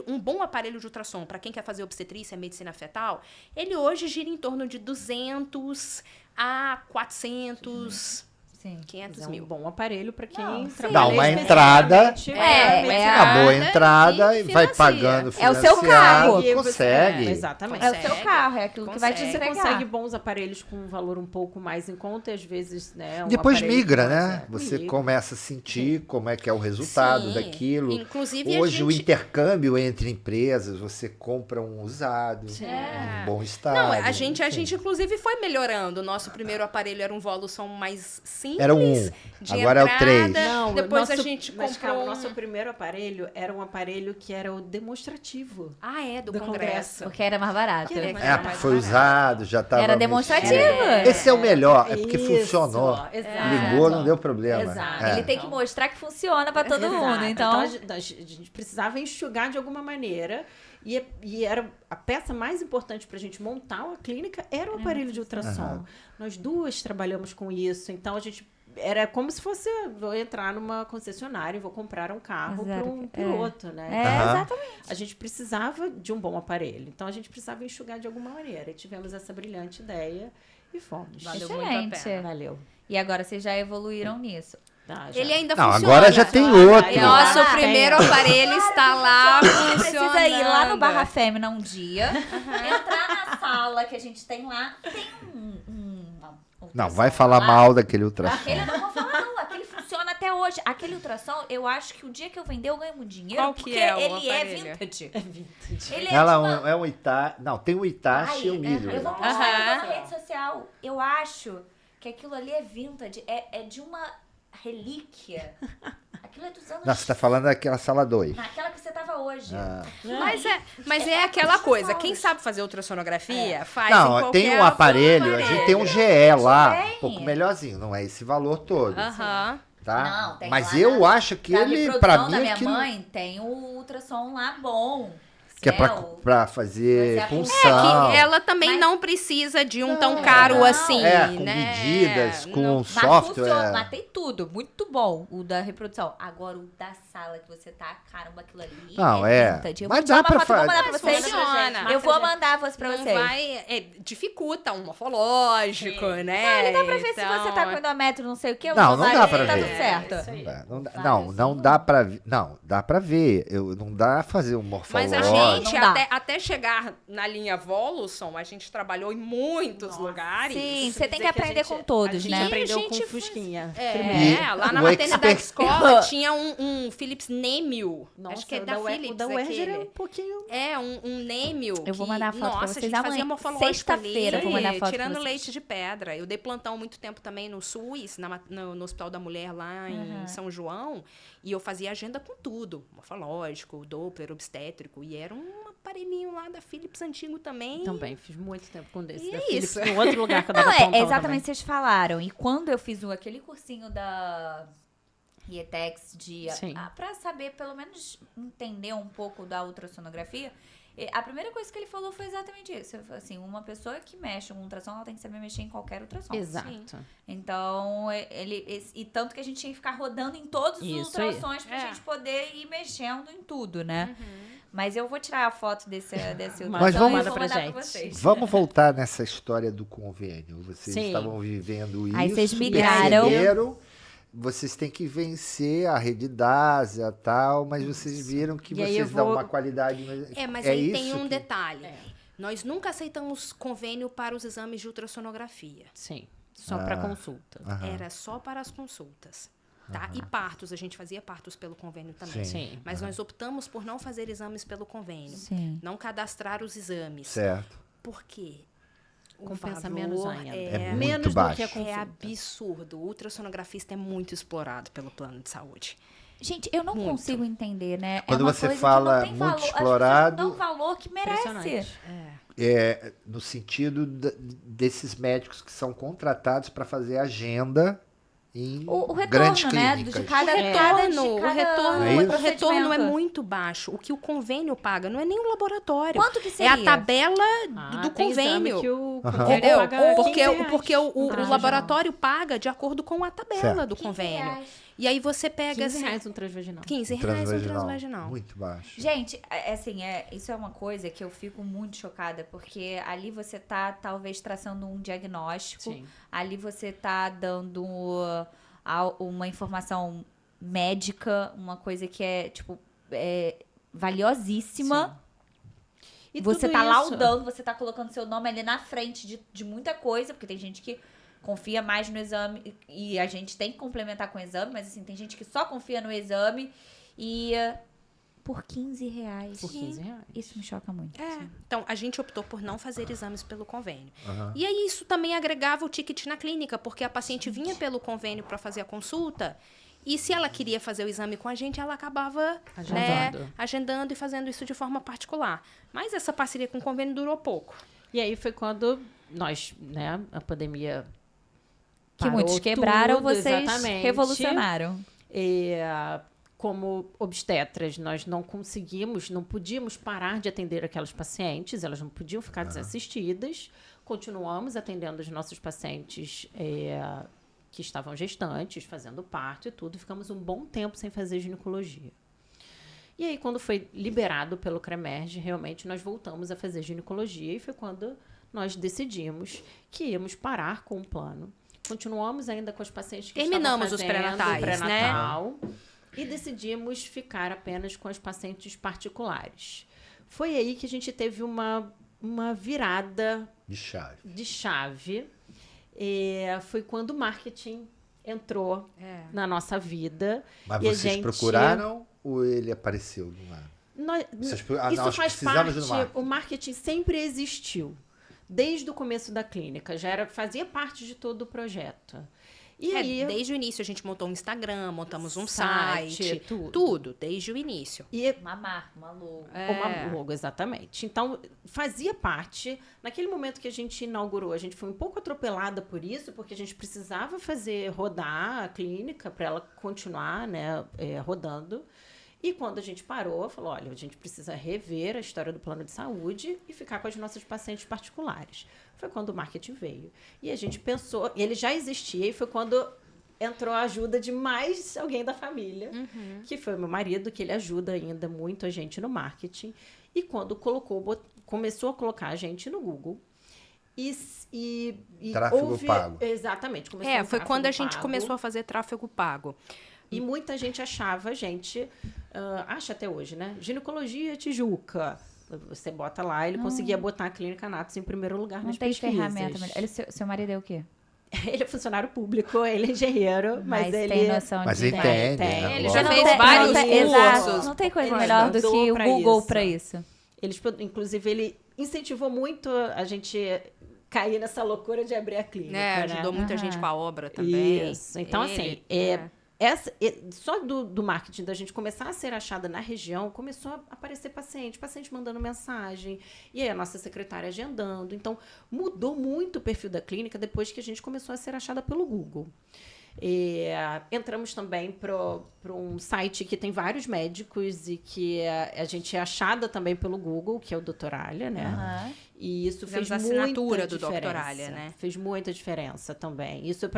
um bom aparelho de ultrassom, para quem quer fazer obstetrícia, medicina fetal, ele hoje gira em torno de 200 a 400... Sim. 500 É um mil. bom aparelho para quem Não, trabalha Dá uma entrada, especificamente uma boa entrada e e vai financia. pagando É o seu carro. financiado, consegue. Exatamente. É o seu carro, é aquilo que vai te Você entregar. consegue bons aparelhos com um valor um pouco mais em conta e às vezes, né? Depois aparelho migra, que né? mais Você migra. começa a sentir como é que é o resultado Sim. daquilo. Inclusive, Hoje a o gente... intercâmbio entre empresas, você compra um usado, em bom estado. Não, a gente enfim. inclusive foi melhorando. O nosso primeiro aparelho era um Voluson mais simples. Era um. De Agora é o entrada. 3. Não, Depois nosso, a gente mas comprou calma, o nosso primeiro aparelho era um aparelho que era o demonstrativo. Ah, é, do do Congresso. Porque era mais barato. Que era mais porque foi usado, já estava. Era demonstrativo. Esse é o melhor, é porque Isso, funcionou. exato. Ligou, não deu problema. Exato. É. Ele tem que mostrar que funciona pra todo Exato. mundo. Então, a gente precisava enxugar de alguma maneira. E era a peça mais importante para a gente montar uma clínica era o aparelho de ultrassom. Nós duas trabalhamos com isso. Então, a gente... Era como se fosse, vou entrar numa concessionária e vou comprar um carro para um piloto, né? exatamente. A gente precisava de um bom aparelho. Então, a gente precisava enxugar de alguma maneira. E tivemos essa brilhante ideia e fomos. Valeu muito a Excelente. pena. Valeu. E agora vocês já evoluíram nisso. Tá, já. Ele ainda Não, funciona. agora já tem outro. Nosso Ah, primeiro tem. aparelho está lá Você funcionando. precisa ir lá no Barra Fêmea um dia, entrar na sala que a gente tem lá. Tem Não, vai falar mal daquele ultrassom. Aquele eu não vou falar, não. Aquele funciona até hoje. Aquele ultrassom, eu acho que o dia que eu vender, eu ganho muito dinheiro. Qual que porque é o ele é aparelho? vintage. É vintage. Ele Ela de uma- é um Itachi. Não, tem o Itachi e o Eu Midway. vou postar na rede social. Eu acho que aquilo ali é vintage. É de uma relíquia. Aquilo é dos anos... Não, você está falando daquela sala 2. Naquela que você tava hoje. Mas é aquela coisa. Quem sabe fazer ultrassonografia, faz em Não, qualquer tem um aparelho, a gente tem um GE lá, Tem. um pouco melhorzinho, não é esse valor todo, Aham. tá? Não, tem Mas lá eu na- acho que Da ele, reprodução pra mim, da minha aquilo mãe tem o ultrassom lá bom. que é né? pra fazer Mas é punção. Que ela também Mas- não precisa de um tão caro Não. assim, com né? medidas, com Não- Mas funciona, software. mas tem tudo. Muito bom o da reprodução. Agora o da sala que você tá, caramba, aquilo ali Não, é. vintage. Eu Mas vou tirar dá uma pra foto, vou fa- mandar pra Mas vocês. funciona. Eu vou mandar pra Não vocês. dificulta um morfológico, né? Não, ele dá pra ver se Então, você tá com endométrio, não sei o que. Não, não dá pra tá ver. tudo certo. Isso aí. Não dá pra ver. Não, dá pra ver. Não dá pra fazer um Mas morfológico. a lógico. até chegar na linha Voluson, a gente trabalhou em muitos lugares. Sim, você tem que aprender com todos, A né? gente aprendeu a gente com Fusquinha. Lá na o maternidade expert- escola tinha um Philips Nemil. Nossa, acho que é o da da Philips. O da UERJ aquele. era um pouquinho... Um Nemil. Eu vou mandar foto pra nossa, vocês a gente fazia amanhã. morfológico Sexta-feira ali, eu vou mandar foto pra tirando vocês. leite de pedra. Eu dei plantão muito tempo também no SUS, no Hospital da Mulher lá em São João, e eu fazia agenda com tudo. Morfológico, Doppler, obstétrico, e era um aparelhinho lá da Philips antigo também. Também, fiz muito tempo com desse. E da é Philips, isso. em outro lugar que eu Não, dava plantão exatamente também. vocês falaram. E quando eu fiz aquele cursinho da IETEX Sim. pra saber, pelo menos, entender um pouco da ultrassonografia, a primeira coisa que ele falou foi exatamente isso. Ele falou assim, uma pessoa que mexe com ultrassom, ela tem que saber mexer em qualquer ultrassom. Exato. Então, e tanto que a gente tinha que ficar rodando em todos os Isso aí. ultrassons pra gente poder ir mexendo em tudo, né? Mas eu vou tirar a foto desse ultrassom Mas vamos- e vou pra mandar gente. pra vocês. Vamos voltar nessa história do convênio. Vocês Sim. estavam vivendo isso. Aí vocês migraram. perceberam, vocês têm que vencer a rede DASA e tal, mas vocês viram que E aí eu vocês dão vou- uma qualidade... Mas aí tem isso um que- detalhe. Nós nunca aceitamos convênio para os exames de ultrassonografia. Sim, só para consulta. Era só para as consultas. Tá? E partos, a gente fazia partos pelo convênio também. Sim. Sim. Mas nós optamos por não fazer exames pelo convênio. Sim. Não cadastrar os exames. Certo. Por quê? O Compensa valor menos ainda. É menos muito do baixo. que a É consulta. absurdo. O ultrassonografista é muito explorado pelo plano de saúde. Gente, eu não Muito. consigo entender, né? Quando uma você coisa que fala não tem muito valor. As pessoas explorado- não dão o valor que merece. Impressionante. No sentido desses médicos que são contratados para fazer agenda em O grandes retorno, né? clínicas. De cada, O retorno É isso? o retorno é procedimento. muito baixo. O que o convênio paga não é nem o laboratório. Quanto que É seria? a tabela do tem exame convênio. que o Entendeu? paga Porque, 15 reais. porque o Transvaginal. laboratório paga de acordo com a tabela Certo. do 15 convênio. reais. E aí você pega 15 assim, reais um transvaginal. 15 reais um transvaginal. Muito baixo. Gente, assim, isso é uma coisa que eu fico muito chocada, porque ali você tá, talvez, traçando um diagnóstico, Sim. ali você tá dando uma informação médica, uma coisa que é, tipo, valiosíssima. E Você tudo tá isso- laudando, você tá colocando seu nome ali na frente de muita coisa, porque tem gente que confia mais no exame e a gente tem que complementar com o exame, mas assim, tem gente que só confia no exame e por 15 reais. Por 15 reais. Isso me choca muito. Então, a gente optou por não fazer exames pelo convênio. E aí, isso também agregava o ticket na clínica, porque a paciente vinha pelo convênio para fazer a consulta, e se ela queria fazer o exame com a gente, ela acabava agendando e fazendo isso de forma particular. Mas essa parceria com o convênio durou pouco. E aí foi quando nós, né, a pandemia Que parou muitos quebraram, tudo, vocês exatamente. revolucionaram. E, como obstetras, nós não podíamos parar de atender aquelas pacientes, elas não podiam ficar desassistidas. Continuamos atendendo os nossos pacientes que estavam gestantes, fazendo parto e tudo. Ficamos um bom tempo sem fazer ginecologia. E aí, quando foi liberado pelo CREMERGE, realmente nós voltamos a fazer ginecologia e foi quando nós decidimos que íamos parar com o plano. Continuamos ainda com os pacientes que Terminamos os estavam fazendo pré-natais, né? pré-natal, e decidimos ficar apenas com os pacientes particulares. Foi aí que a gente teve uma virada De chave. de chave. Foi quando o marketing entrou na nossa vida. Mas E a vocês gente- procuraram ou ele apareceu do nada? Isso nós faz precisamos parte, do marketing. o marketing sempre existiu. Desde o começo da clínica, fazia parte de todo o projeto. E aí, Desde o início, a gente montou um Instagram, montamos um site, tudo, desde o início. e Uma marca, uma logo. uma logo, exatamente. Então, fazia parte. Naquele momento que a gente inaugurou, a gente foi um pouco atropelada por isso, porque a gente precisava rodar a clínica para ela continuar, né, rodando. E quando a gente parou, falou, olha, a gente precisa rever a história do plano de saúde e ficar com as nossas pacientes particulares. Foi quando o marketing veio. E a gente pensou, ele já existia, e foi quando entrou a ajuda de mais alguém da família, que foi o meu marido, que ele ajuda ainda muito a gente no marketing. E quando começou a colocar a gente no Google, e Tráfego pago. Exatamente. Começou o Foi quando a tráfego gente pago. começou a fazer tráfego pago. E muita gente achava, acha até hoje, né? Ginecologia Tijuca. Você bota lá, ele conseguia botar a Clínica Anatos em primeiro lugar nas pesquisas. Não tem ferramenta. Seu marido é o quê? Ele é funcionário público, ele é engenheiro, mas ele... tem noção Mas de... entende. Ele lógico. já fez vários cursos. Não tem coisa Ele melhor do estudou que o pra Google isso. para isso. Inclusive, ele incentivou muito a gente cair nessa loucura de abrir a clínica, né? Ajudou muita gente com a obra também. Isso. Então, assim, só do marketing, da gente começar a ser achada na região, começou a aparecer paciente mandando mensagem, e aí a nossa secretária agendando. Então, mudou muito o perfil da clínica depois que a gente começou a ser achada pelo Google. Entramos também para um site que tem vários médicos e que a gente é achada também pelo Google, que é o Doutoralha, né? E isso fez muita assinatura do diferença. Doutoralha, né? Fez muita diferença também. Isso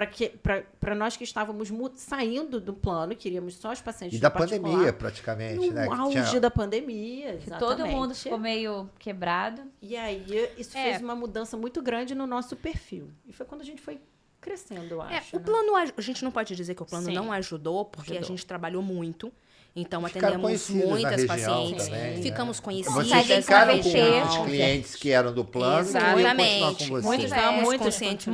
para nós que estávamos saindo do plano, queríamos só os pacientes E da pandemia, praticamente, né? No auge da pandemia, Que todo mundo ficou meio quebrado. E aí, isso fez uma mudança muito grande no nosso perfil. E foi quando a gente foi crescendo, eu acho. O plano, a gente não pode dizer que o plano não ajudou, porque a gente trabalhou muito. Então, atendemos muitas pacientes. Também, ficamos conhecidas. Vocês ficaram com mexer. muitos clientes que eram do plano. Exatamente. Com vocês. Ficamos conscientes.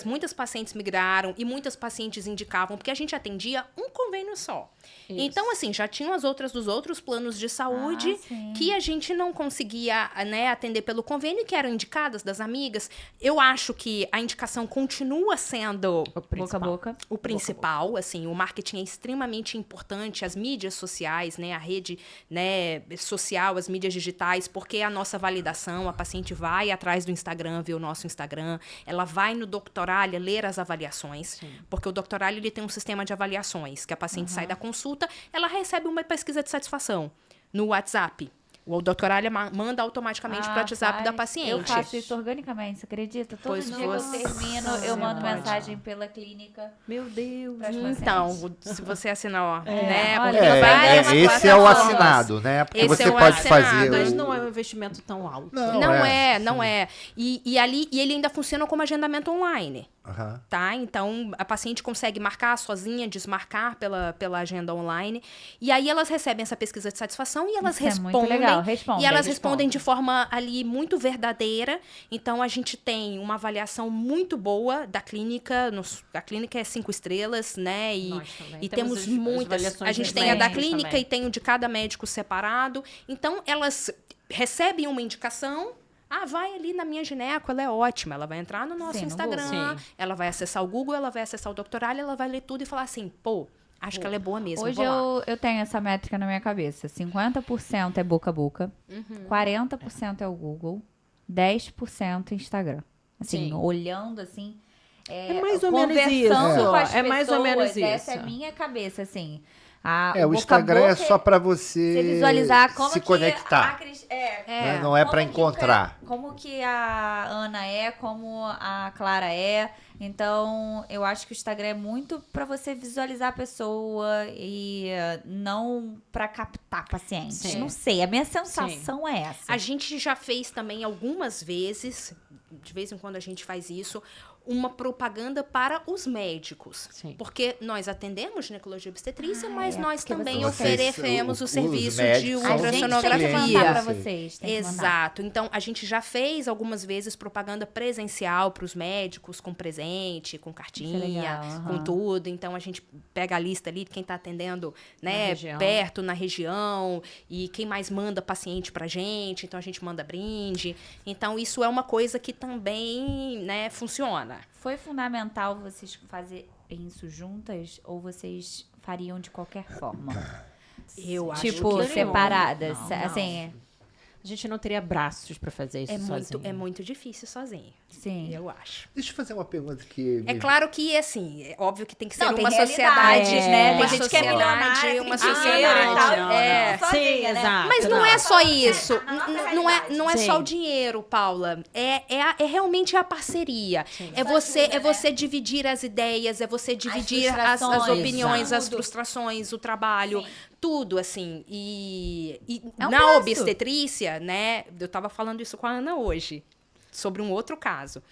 Muitas pacientes migraram e muitas pacientes indicavam, porque a gente atendia um convênio só. Isso. Então, assim, já tinham as outras dos outros planos de saúde que a gente não conseguia, né, atender pelo convênio, que eram indicadas das amigas. Eu acho que a indicação continua sendo boca a boca. O principal, assim, o marketing é extremamente importante, as mídias sociais, né, a rede, né, social, as mídias digitais, porque a nossa validação, a paciente vai atrás do Instagram, ver o nosso Instagram, ela vai no Doutoralha ler as avaliações, porque o Doutoralha ele tem um sistema de avaliações, que a paciente sai da consulta, ela recebe uma pesquisa de satisfação no WhatsApp. O Doutoralha manda automaticamente para o WhatsApp da paciente. Eu faço isso organicamente, você acredita? Todo dia que eu termino, eu mando mensagem pela clínica. Meu Deus. Então, se você assinar, né? Esse é o assinado, né? Porque esse você pode fazer... Mas não é um investimento tão alto. Não é. E ele ainda funciona como agendamento online. Tá? Então, a paciente consegue marcar sozinha, desmarcar pela agenda online. E aí, elas recebem essa pesquisa de satisfação e elas respondem. Respondem. E elas respondem de forma ali muito verdadeira. Então, a gente tem uma avaliação muito boa da clínica. A clínica é 5 estrelas, né? E temos muitas. A gente tem a da clínica também. E tem o de cada médico separado. Então, elas recebem uma indicação. Vai ali na minha gineco, ela é ótima. Ela vai entrar no nosso Instagram, ela vai acessar o Google, ela vai acessar o Doutoralha, ela vai ler tudo e falar assim, acho que ela é boa mesmo. Hoje eu tenho essa métrica na minha cabeça. 50% é boca a boca, 40% é o Google, 10% Instagram. Assim, olhando assim... É mais ou menos isso. Com as é mais ou menos isso. Essa é a minha cabeça, assim. O Instagram é só para você visualizar como se conectar. Não é para encontrar. Como que a Ana como a Clara é. Então, eu acho que o Instagram é muito para você visualizar a pessoa e não para captar paciente. Sim. Não sei, a minha sensação é essa. A gente já fez também algumas vezes, de vez em quando a gente faz isso, uma propaganda para os médicos. Sim. Porque nós atendemos ginecologia e obstetrícia, mas nós também oferecemos o serviço de ultrassonografia. Para vocês. Exato. Então, a gente já fez algumas vezes propaganda presencial para os médicos, com presente, com cartinha, com tudo. Então, a gente pega a lista ali de quem está atendendo, né, perto, na região, e quem mais manda paciente pra gente. Então, a gente manda brinde. Então, isso é uma coisa que também, né, funciona. Foi fundamental vocês fazerem isso juntas ou vocês fariam de qualquer forma? Eu acho que separadas, assim. A gente não teria braços para fazer isso sozinho. É muito difícil sozinho. Sim. Eu acho. Deixa eu fazer uma pergunta que... É claro que, assim, é óbvio que tem que ser uma tem sociedade, né? Tem gente que é milionária, uma sociedade. Sim, exato. Mas não é só isso. Não é só o dinheiro, Paula. É realmente a parceria. É você dividir as ideias, é você dividir as opiniões, as frustrações, o trabalho. Sim. Tudo, assim. E na obstetrícia, né? Eu estava falando isso com a Ana hoje, sobre um outro caso.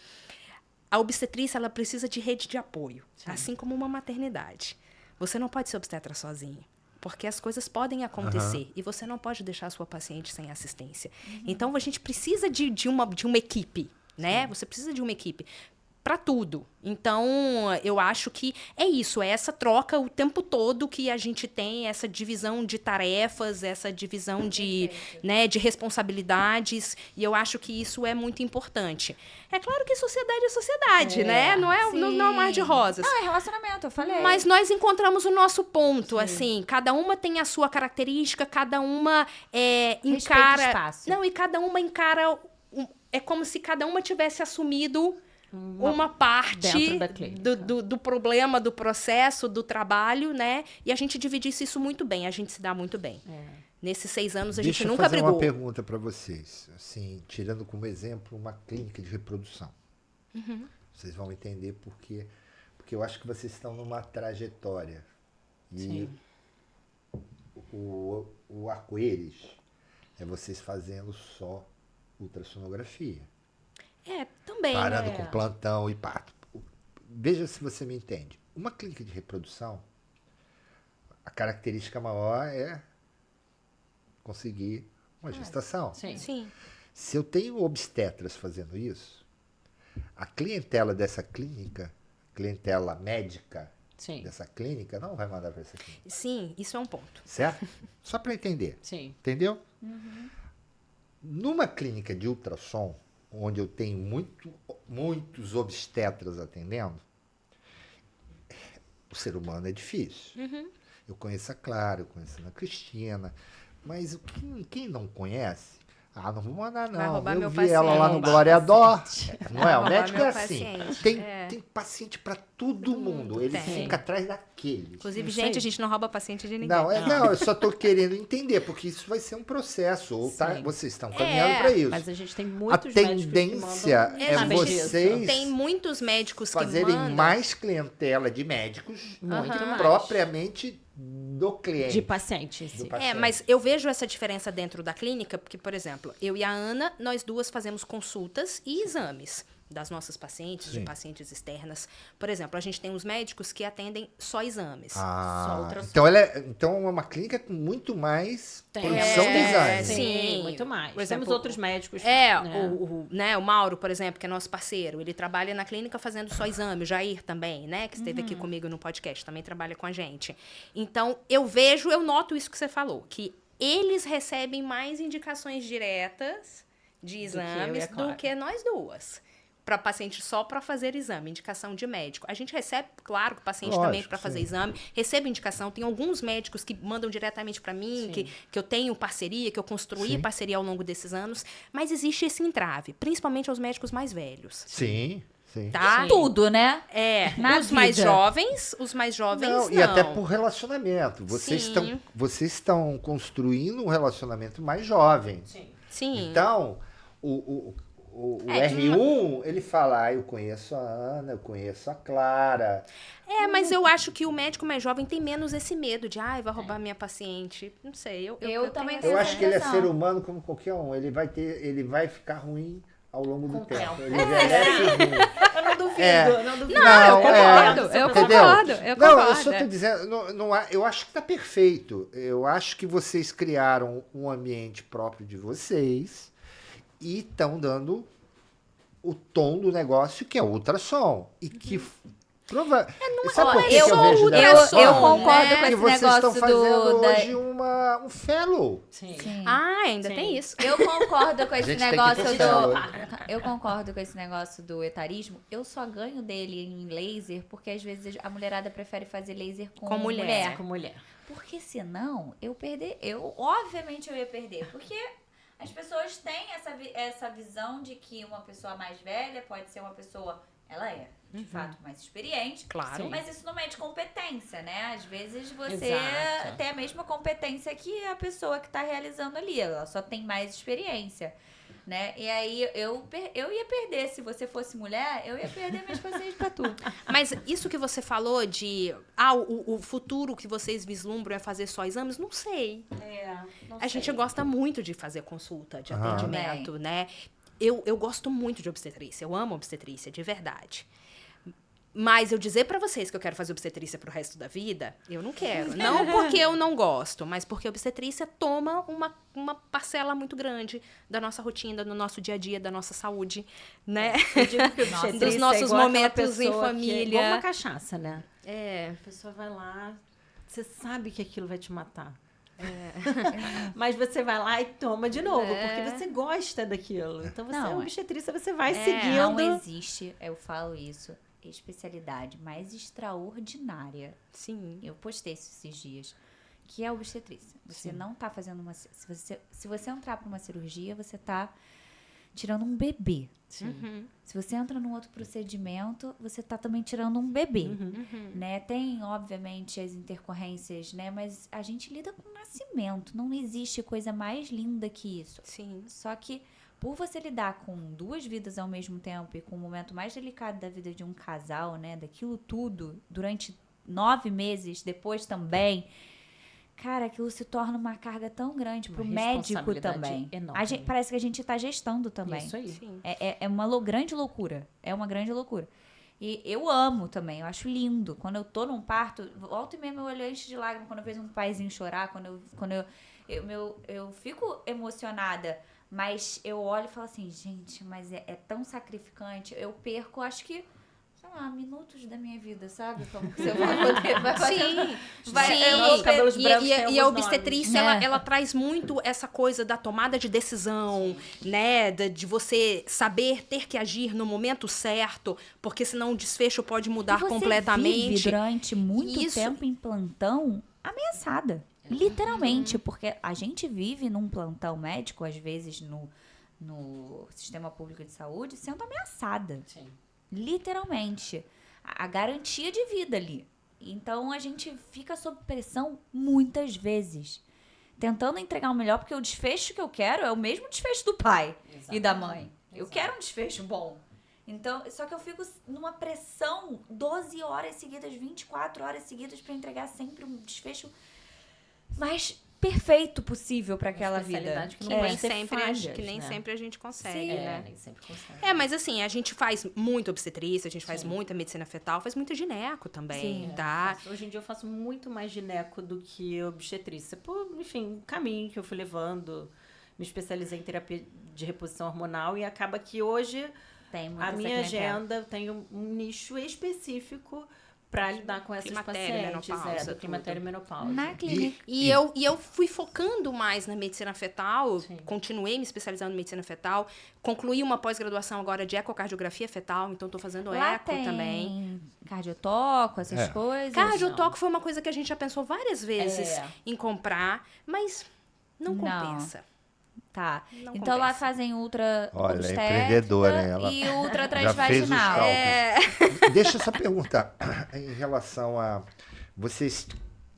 A obstetrícia, ela precisa de rede de apoio, assim como uma maternidade. Você não pode ser obstetra sozinho. porque as coisas podem acontecer e você não pode deixar a sua paciente sem assistência. Então, a gente precisa de uma equipe, né? Você precisa de uma equipe para tudo. Então, eu acho que é isso, é essa troca o tempo todo que a gente tem, essa divisão de tarefas, essa divisão de responsabilidades, e eu acho que isso é muito importante. É claro que sociedade é sociedade, né? Não é um mar de rosas. Não, é relacionamento, eu falei. Mas nós encontramos o nosso ponto, assim, cada uma tem a sua característica, cada uma encara... espaço. Não, e cada uma encara... É como se cada uma tivesse assumido uma parte do problema, do processo, do trabalho, né? E a gente dividisse isso muito bem, a gente se dá muito bem. Nesses 6 anos a gente nunca brigou. Deixa eu fazer uma pergunta para vocês, assim, tirando como exemplo uma clínica de reprodução. Vocês vão entender porque eu acho que vocês estão numa trajetória. E o arco-íris é vocês fazendo só ultrassonografia. Também. Parando com plantão e parto. Veja se você me entende. Uma clínica de reprodução, a característica maior é conseguir uma gestação. Sim. Se eu tenho obstetras fazendo isso, a clientela dessa clínica, clientela médica dessa clínica, não vai mandar para essa clínica. Sim, isso é um ponto. Certo? Só para entender. Entendeu? Numa clínica de ultrassom, onde eu tenho muitos obstetras atendendo, o ser humano é difícil. Eu conheço a Clara, eu conheço a Ana Cristina, mas quem não conhece, não vou mandar não. Vai roubar eu meu vi paciente. ela lá no Glória Dó. Não é? O médico é assim. Paciente. Tem paciente para todo mundo. Ele fica atrás daquele. Inclusive, gente, a gente não rouba paciente de ninguém. Não, eu só estou querendo entender, porque isso vai ser um processo. Ou vocês estão caminhando para isso. Mas a gente tem muitos tendência médicos que é mandam vocês tem muitos médicos fazerem que mandam. mais clientela de médicos do que propriamente do cliente. De paciente, sim. Mas eu vejo essa diferença dentro da clínica, porque, por exemplo, eu e a Ana, nós duas fazemos consultas e exames das nossas pacientes, de pacientes externas. Por exemplo, a gente tem os médicos que atendem só exames. Ah, só ultrassom. então é uma clínica com muito mais produção de exames. Sim, muito mais. Por exemplo, temos outros médicos. O Mauro, por exemplo, que é nosso parceiro, ele trabalha na clínica fazendo só exame. O Jair também, né, que esteve aqui comigo no podcast, também trabalha com a gente. Então, eu noto isso que você falou, que eles recebem mais indicações diretas de exames do que nós duas. Para paciente só para fazer exame, indicação de médico. A gente recebe, claro, que o paciente também para fazer exame, recebe indicação. Tem alguns médicos que mandam diretamente para mim, que eu tenho parceria, que eu construí parceria ao longo desses anos, mas existe esse entrave, principalmente aos médicos mais velhos. Sim. Tá? Tudo, né? Os mais jovens não. E até por relacionamento. Vocês estão construindo um relacionamento mais jovem. Sim. Então, o R1, ele fala, eu conheço a Ana, eu conheço a Clara. Mas eu acho que o médico mais jovem tem menos esse medo de, vai roubar minha paciente. Não sei, eu também Eu acho que ele é ser humano como qualquer um. Ele vai ficar ruim ao longo do tempo. Ele envelhece ruim. Eu não duvido, não duvido. Eu concordo. Eu só estou dizendo, eu acho que está perfeito. Eu acho que vocês criaram um ambiente próprio de vocês e estão dando o tom do negócio, que é o ultrassom. E que sabe por que eu vejo eu concordo com esse vocês negócio estão fazendo hoje um fellow. Sim. Ainda tem isso. Eu concordo com esse negócio do... Eu concordo com esse negócio do etarismo. Eu só ganho dele em laser porque às vezes a mulherada prefere fazer laser com mulher. Com mulher. Porque senão obviamente eu ia perder. Porque as pessoas têm essa visão de que uma pessoa mais velha pode ser uma pessoa... Ela é, de fato, mais experiente. Claro. Mas isso não mede competência, né? Às vezes você tem a mesma competência que a pessoa que está realizando ali. Ela só tem mais experiência, né? E aí eu ia perder. Se você fosse mulher, eu ia perder minhas pacientes pra tu. Mas isso que você falou de... o futuro que vocês vislumbram é fazer só exames? Não sei. A gente gosta muito de fazer consulta, de atendimento, né? Eu gosto muito de obstetrícia, eu amo obstetrícia, de verdade. Mas eu dizer pra vocês que eu quero fazer obstetrícia pro resto da vida, eu não quero. Não porque eu não gosto, mas porque a obstetrícia toma uma parcela muito grande da nossa rotina, do nosso dia a dia, da nossa saúde, né? Eu digo que obstetrícia Dos nossos é igual aquela momentos em pessoa que família. É igual uma cachaça, né? É. A pessoa vai lá, você sabe que aquilo vai te matar. Mas você vai lá e toma de novo, porque você gosta daquilo. Então, você é obstetrícia, você vai seguindo. Não existe, eu falo isso, especialidade mais extraordinária. Sim. Eu postei isso esses dias. Que é a obstetrícia. Você não tá fazendo uma... Se você entrar para uma cirurgia, você tá tirando um bebê. Se você entra num outro procedimento, você tá também tirando um bebê. Né? Tem, obviamente, as intercorrências, né? Mas a gente lida com o nascimento. Não existe coisa mais linda que isso. Sim. Só que, por você lidar com 2 vidas ao mesmo tempo e com o momento mais delicado da vida de um casal, né? Daquilo tudo, durante 9 meses, depois também... Cara, aquilo se torna uma carga tão grande pro médico também. Parece que a gente tá gestando também. Isso aí. Sim. É uma grande loucura. É uma grande loucura. E eu amo também, eu acho lindo. Quando eu tô num parto, volta e meia meu olho enche de lágrimas quando eu vejo um paizinho chorar, quando eu fico emocionada, mas eu olho e falo assim, gente, mas é tão sacrificante. Eu perco, acho que, sei lá, minutos da minha vida, sabe? Como que você vai poder... Sim, Nossos cabelos brancos têm e a alguns obstetrícia, nomes. ela traz muito essa coisa da tomada de decisão, né? De você saber ter que agir no momento certo, porque senão o desfecho pode mudar E você completamente. vive durante muito Isso. tempo em plantão ameaçada. Literalmente, porque a gente vive num plantão médico, às vezes no sistema público de saúde, sendo ameaçada. Sim. Literalmente. A garantia de vida ali. Então, a gente fica sob pressão muitas vezes. Tentando entregar o melhor, porque o desfecho que eu quero é o mesmo desfecho do pai e da mãe. Eu quero um desfecho bom. Então, só que eu fico numa pressão 12 horas seguidas, 24 horas seguidas para entregar sempre um desfecho mais perfeito possível para aquela vida. especialidade que não Que vai nem, ter sempre, falhas, que nem né? sempre a gente consegue, Sim. né? Nem sempre consegue. Mas assim, a gente faz muita obstetrícia, a gente faz muita medicina fetal, faz muita gineco também, tá? Hoje em dia eu faço muito mais gineco do que obstetrícia. Por, enfim, o caminho que eu fui levando. Me especializei em terapia de reposição hormonal e acaba que hoje Tem muita a minha clientela. agenda tem um nicho específico para lidar com essas Climatério, pacientes, menopausa, do climatério e menopausa. Na clínica. E eu fui focando mais na medicina fetal, Sim. continuei me especializando em medicina fetal, concluí uma pós-graduação agora de ecocardiografia fetal, então tô fazendo Lá eco tem também. cardiotoco, essas coisas. Cardiotoco foi uma coisa que a gente já pensou várias vezes É. em comprar, mas não Não. compensa. Tá. Não Então lá compensa. fazem ultra Olha, obstétrica empreendedora, ela e ultra já fez os transvaginal. cálculos. Deixa eu só perguntar, em relação a... Vocês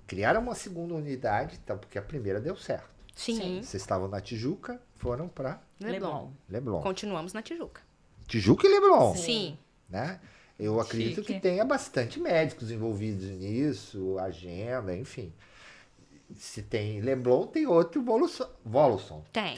criaram uma segunda unidade, tá? Porque a primeira deu certo. Sim. Vocês estavam na Tijuca, foram para Leblon. Leblon. Continuamos na Tijuca. Tijuca e Leblon, Sim. né? Eu acredito Chique. que tenha bastante médicos envolvidos nisso, agenda, enfim. Se tem Leblon, tem outro Voluson. Tem.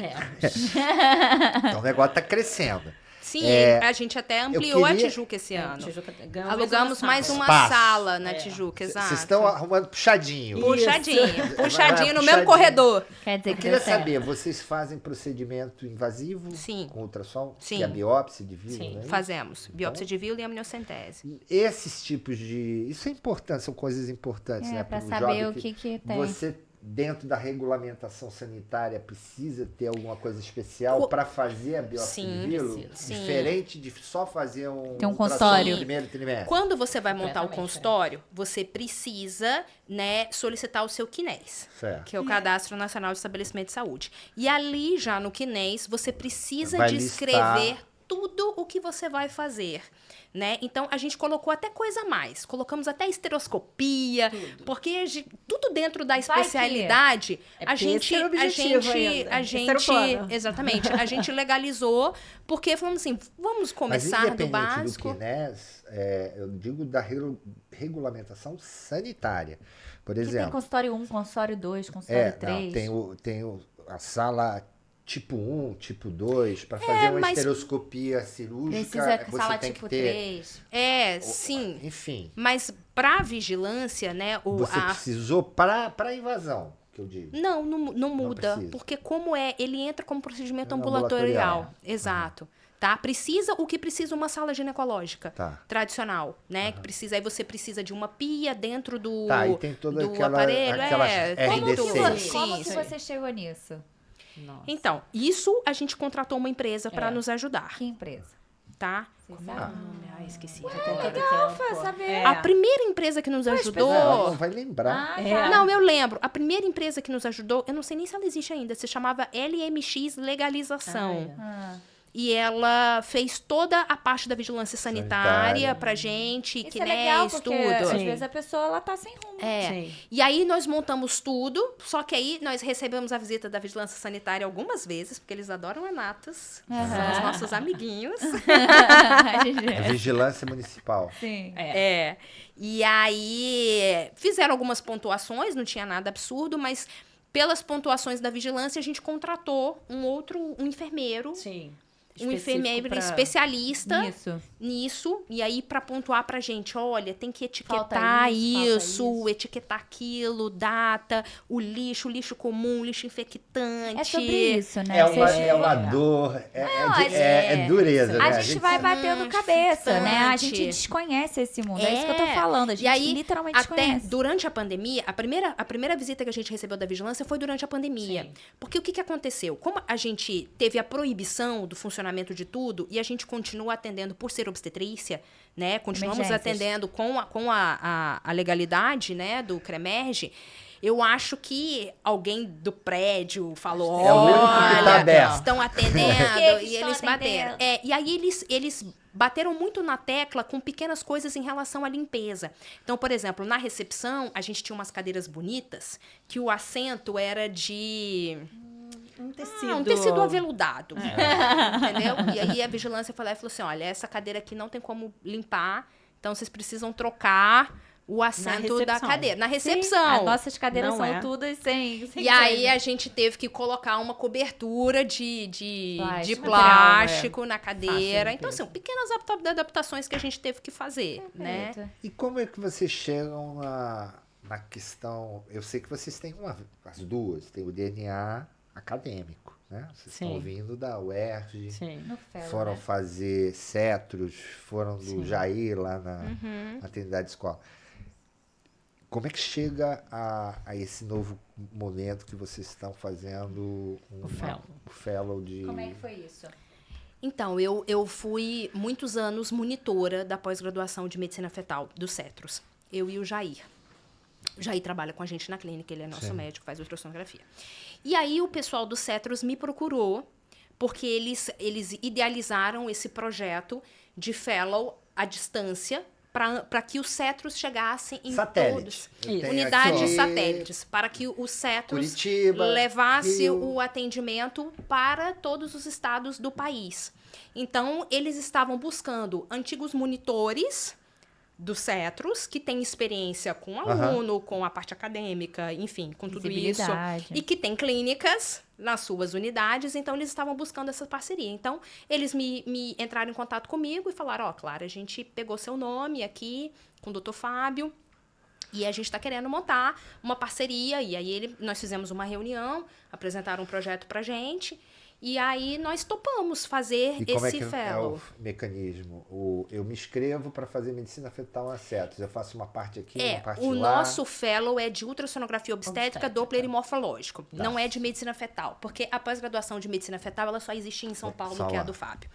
Então o negócio está crescendo. Sim, É, a gente até ampliou queria- a Tijuca esse ano. Tijuca ganhou Alugamos mais uma Espaço. sala na Tijuca, exato. Vocês estão arrumando puxadinho. Puxadinho, puxadinho no Puxadinho. mesmo corredor. Quer dizer Eu que queria deu certo. saber, vocês fazem procedimento invasivo Sim. com ultrassom? Sim. Que é a biópsia de vídeo, Sim, né? Fazemos biópsia de vílula e amniocentese. Esses tipos de... Isso é importante, são coisas importantes, né? Pra pro saber jovem o que tem. Você, dentro da regulamentação sanitária, precisa ter alguma coisa especial para fazer a biópsia Sim, de vílula? precisa. Sim. Diferente de só fazer um Tem um ultrassom consultório. no primeiro trimestre? Quando você vai montar o Completamente consultório, você precisa, né, solicitar o seu CNES, Certo. que é o Cadastro Nacional de Estabelecimento de Saúde. E ali, já no CNES, você precisa Vai descrever listar. tudo o que você vai fazer, né? Então, a gente colocou até coisa a mais. Colocamos até esteroscopia, porque tudo dentro da Vai que- especialidade, É a porque gente, esse era o a objetivo gente, ainda. a Esse era o gente, plano. exatamente, a gente legalizou, porque falamos assim, vamos Mas começar do independente básico. do CNES, eu digo da regulamentação sanitária. Por Que tem exemplo, consultório 1, consultório 2, consultório 3. não, tem a sala tipo 1, tipo 2, para fazer uma mas estereoscopia cirúrgica, Precisa você sala tem tipo que ter... 3. Sim. Enfim, Mas para vigilância, né? você precisou para invasão, que eu digo. Não muda. precisa. Porque como ele entra como procedimento É ambulatorial. ambulatorial. Exato. Tá? Precisa o que precisa uma sala ginecológica Tá. tradicional, né? Que precisa, aí você precisa de uma pia dentro do, Tá, e tem toda do aquela, aparelho. aquelas Como que, RDCs. como que Sim. você chegou nisso? Nossa. Então, isso a gente contratou uma empresa para nos ajudar, Que empresa? tá? Vocês Como é sabem? o nome? Ai, esqueci. Pra saber. A primeira empresa que nos ajudou... Ela não vai lembrar. Não, eu lembro. A primeira empresa que nos ajudou, eu não sei nem se ela existe ainda, se chamava LMX Legalização. E ela fez toda a parte da vigilância sanitária pra gente, Isso que é legal, tudo. porque às Sim. vezes a pessoa ela tá sem rumo. Sim. E aí nós montamos tudo, só que aí nós recebemos a visita da vigilância sanitária algumas vezes, porque eles adoram Anatos, são os nossos amiguinhos. É vigilância municipal. Sim. E aí fizeram algumas pontuações, não tinha nada absurdo, mas pelas pontuações da vigilância a gente contratou um enfermeiro, Sim. um enfermeiro especialista Isso. nisso, e aí pra pontuar pra gente, olha, tem que Falta etiquetar isso, etiquetar aquilo, data, o lixo comum, lixo infectante. É sobre isso, né? É uma dor, é dureza, né? A gente vai batendo cabeça, né? A infectante. gente desconhece esse mundo. É isso que eu tô falando. A gente E aí, literalmente até desconhece. durante a pandemia, a primeira visita que a gente recebeu da vigilância foi durante a pandemia. Sim. Porque o que aconteceu? Como a gente teve a proibição do funcionamento de tudo e a gente continua atendendo por ser obstetrícia, né? Continuamos Emergências. atendendo com a legalidade, né, do CREMERGE. Eu acho que alguém do prédio falou, É o único que tá aberto. estão atendendo que e estão eles bateram. atendendo? E aí eles bateram muito na tecla com pequenas coisas em relação à limpeza. Então, por exemplo, na recepção, a gente tinha umas cadeiras bonitas que o assento era de... Um tecido. um tecido aveludado. Entendeu? E aí a vigilância foi lá e falou assim, olha, essa cadeira aqui não tem como limpar, então vocês precisam trocar o assento da cadeira. Na recepção. As nossas cadeiras Não são é. todas sem E aí a gente teve que colocar uma cobertura de Plástico. plástico na cadeira. Fácil, Então, assim, pequenas adaptações que a gente teve que fazer, né? Perfeito. E como é que vocês chegam na questão... Eu sei que vocês têm as duas, tem o DNA acadêmico, né? Vocês Sim. estão vindo da UERJ, Sim. No fel, foram né? fazer Cetros, foram do Sim. Jair lá na Trindade Escola. Como é que chega a esse novo momento que vocês estão fazendo o fellow de... Como é que foi isso? Então, eu fui muitos anos monitora da pós-graduação de medicina fetal do Cetros. Eu e o Jair. O Jair trabalha com a gente na clínica, ele é nosso médico, faz ultrassonografia. E aí o pessoal do Cetros me procurou, porque eles idealizaram esse projeto de fellow à distância, para que os Cetros chegassem em Satélite. todos. Eu tenho Unidades aqui satélites, para que o Cetros Curitiba, levasse Rio. o atendimento para todos os estados do país. Então, eles estavam buscando antigos monitores do Cetros, que tem experiência com aluno, com a parte acadêmica, enfim, com tudo isso. Visibilidade. E que tem clínicas nas suas unidades, então eles estavam buscando essa parceria. Então, eles me entraram em contato comigo e falaram, ó, Clara, a gente pegou seu nome aqui com o Dr. Fábio e a gente está querendo montar uma parceria. E aí nós fizemos uma reunião, apresentaram um projeto pra gente. E aí nós topamos fazer E como esse é que fellow. é o mecanismo? Eu me inscrevo para fazer medicina fetal na Cetros. Eu faço uma parte aqui, uma parte O lá. nosso fellow é de ultrassonografia obstétrica, Doppler e morfológico. Não é de medicina fetal, porque a pós-graduação de medicina fetal ela só existe em São Paulo, que é a do Fábio.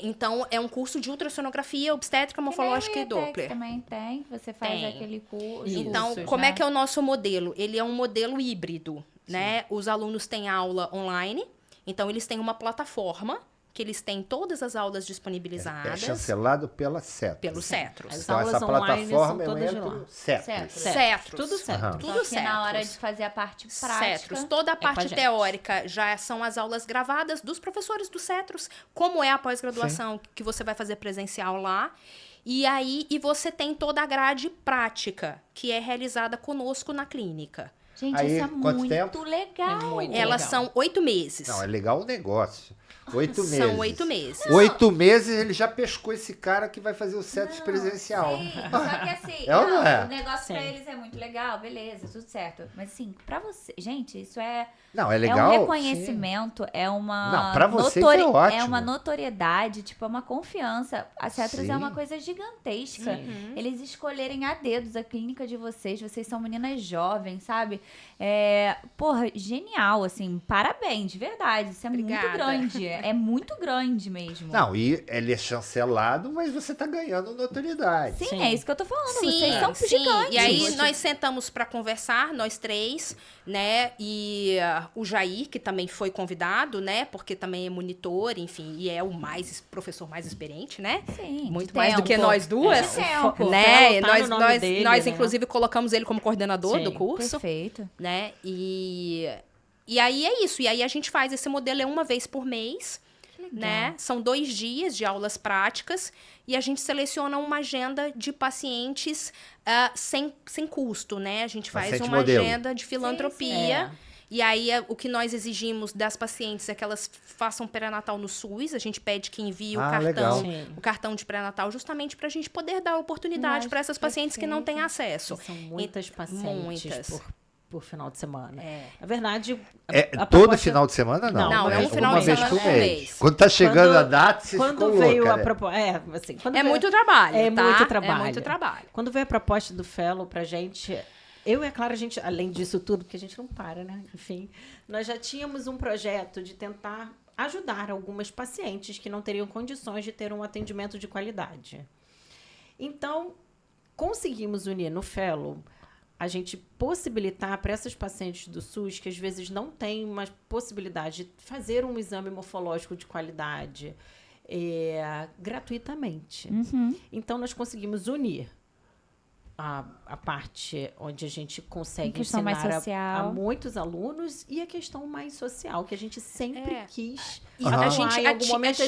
Então, é um curso de ultrassonografia obstétrica, morfológica e Doppler. Também tem. Você faz Tem. aquele curso. Então, como é que é o nosso modelo? Ele é um modelo híbrido, né? Os alunos têm aula online, então eles têm uma plataforma que eles têm todas as aulas É disponibilizadas chancelado pela Cetros. pelo Cetros. As Então, aulas essa online plataforma são todas de eu lá. entro Cetros. Cetros. Cetros. Tudo certo. Aham. Tudo Só que na hora Cetros. de fazer a parte prática... Cetros. Toda a com a parte gente. teórica já são as aulas gravadas dos professores do Cetros, como é a pós-graduação que você vai fazer presencial lá. E você tem toda a grade prática, que é realizada conosco na clínica. Gente, Aí, isso é quanto muito tempo? legal. É muito Elas legal. são 8 meses. Não, é legal o negócio. 8 meses. São 8 meses. 8 meses ele já pescou esse cara que vai fazer o CETES presencial. Sim, só que assim, É ou não é? o negócio pra Sim. eles é muito legal, beleza, tudo certo. Mas assim, pra você, gente, isso é Não, é legal. um reconhecimento, é uma Não, pra vocês é ótimo. é uma notoriedade, tipo, é uma confiança. A Cetros Sim. é uma coisa gigantesca. Eles escolherem a dedos a clínica de vocês são meninas jovens, sabe? Porra, genial, assim, parabéns, de verdade. Isso é Obrigada. muito grande, é muito grande mesmo. Não, e ele é chancelado, mas você tá ganhando notoriedade. Sim, Sim. é isso que eu tô falando. Sim, Vocês são sim. gigantes. E aí nós sentamos para conversar, nós três, né? E o Jair, que também foi convidado, né? Porque também é monitor, enfim, e é o professor mais experiente, né? Sim, Muito de mais do que tempo. nós duas. De tempo. O Né? Fel tá no nome dele, Nós né? inclusive colocamos ele como coordenador Sim. do curso, Perfeito. né? E aí é isso. E aí a gente faz esse modelo uma vez por mês, né? São 2 dias de aulas práticas e a gente seleciona uma agenda de pacientes sem custo, né? A gente faz Paciente uma modelo. agenda de filantropia. É. E aí, o que nós exigimos das pacientes é que elas façam pré-natal no SUS. A gente pede que envie legal. Sim. o cartão de pré-natal justamente para a gente poder dar oportunidade Mas para essas pacientes que não têm perfeito. acesso. São muitas pacientes muitas. por final de semana. É. Na verdade, Todo proposta- final de semana, não. Não, é um final uma de vez semana por por mês. mês. Quando tá chegando Quando- a data, você Quando ficou veio louca, a né? proposta. Assim, quando É veio- muito trabalho, É tá? muito trabalho. É muito trabalho. Quando veio a proposta do Fellow pra gente, eu e a Clara, a gente, além disso tudo, porque a gente não para, né? Enfim, nós já tínhamos um projeto de tentar ajudar algumas pacientes que não teriam condições de ter um atendimento de qualidade. Então, conseguimos unir no Fellow a gente possibilitar para essas pacientes do SUS que às vezes não têm uma possibilidade de fazer um exame morfológico de qualidade gratuitamente. Então, nós conseguimos unir a parte onde a gente consegue A questão mais ensinar social. a muitos alunos e a questão mais social, que a gente sempre quis. E Aham. a gente, Em algum momento a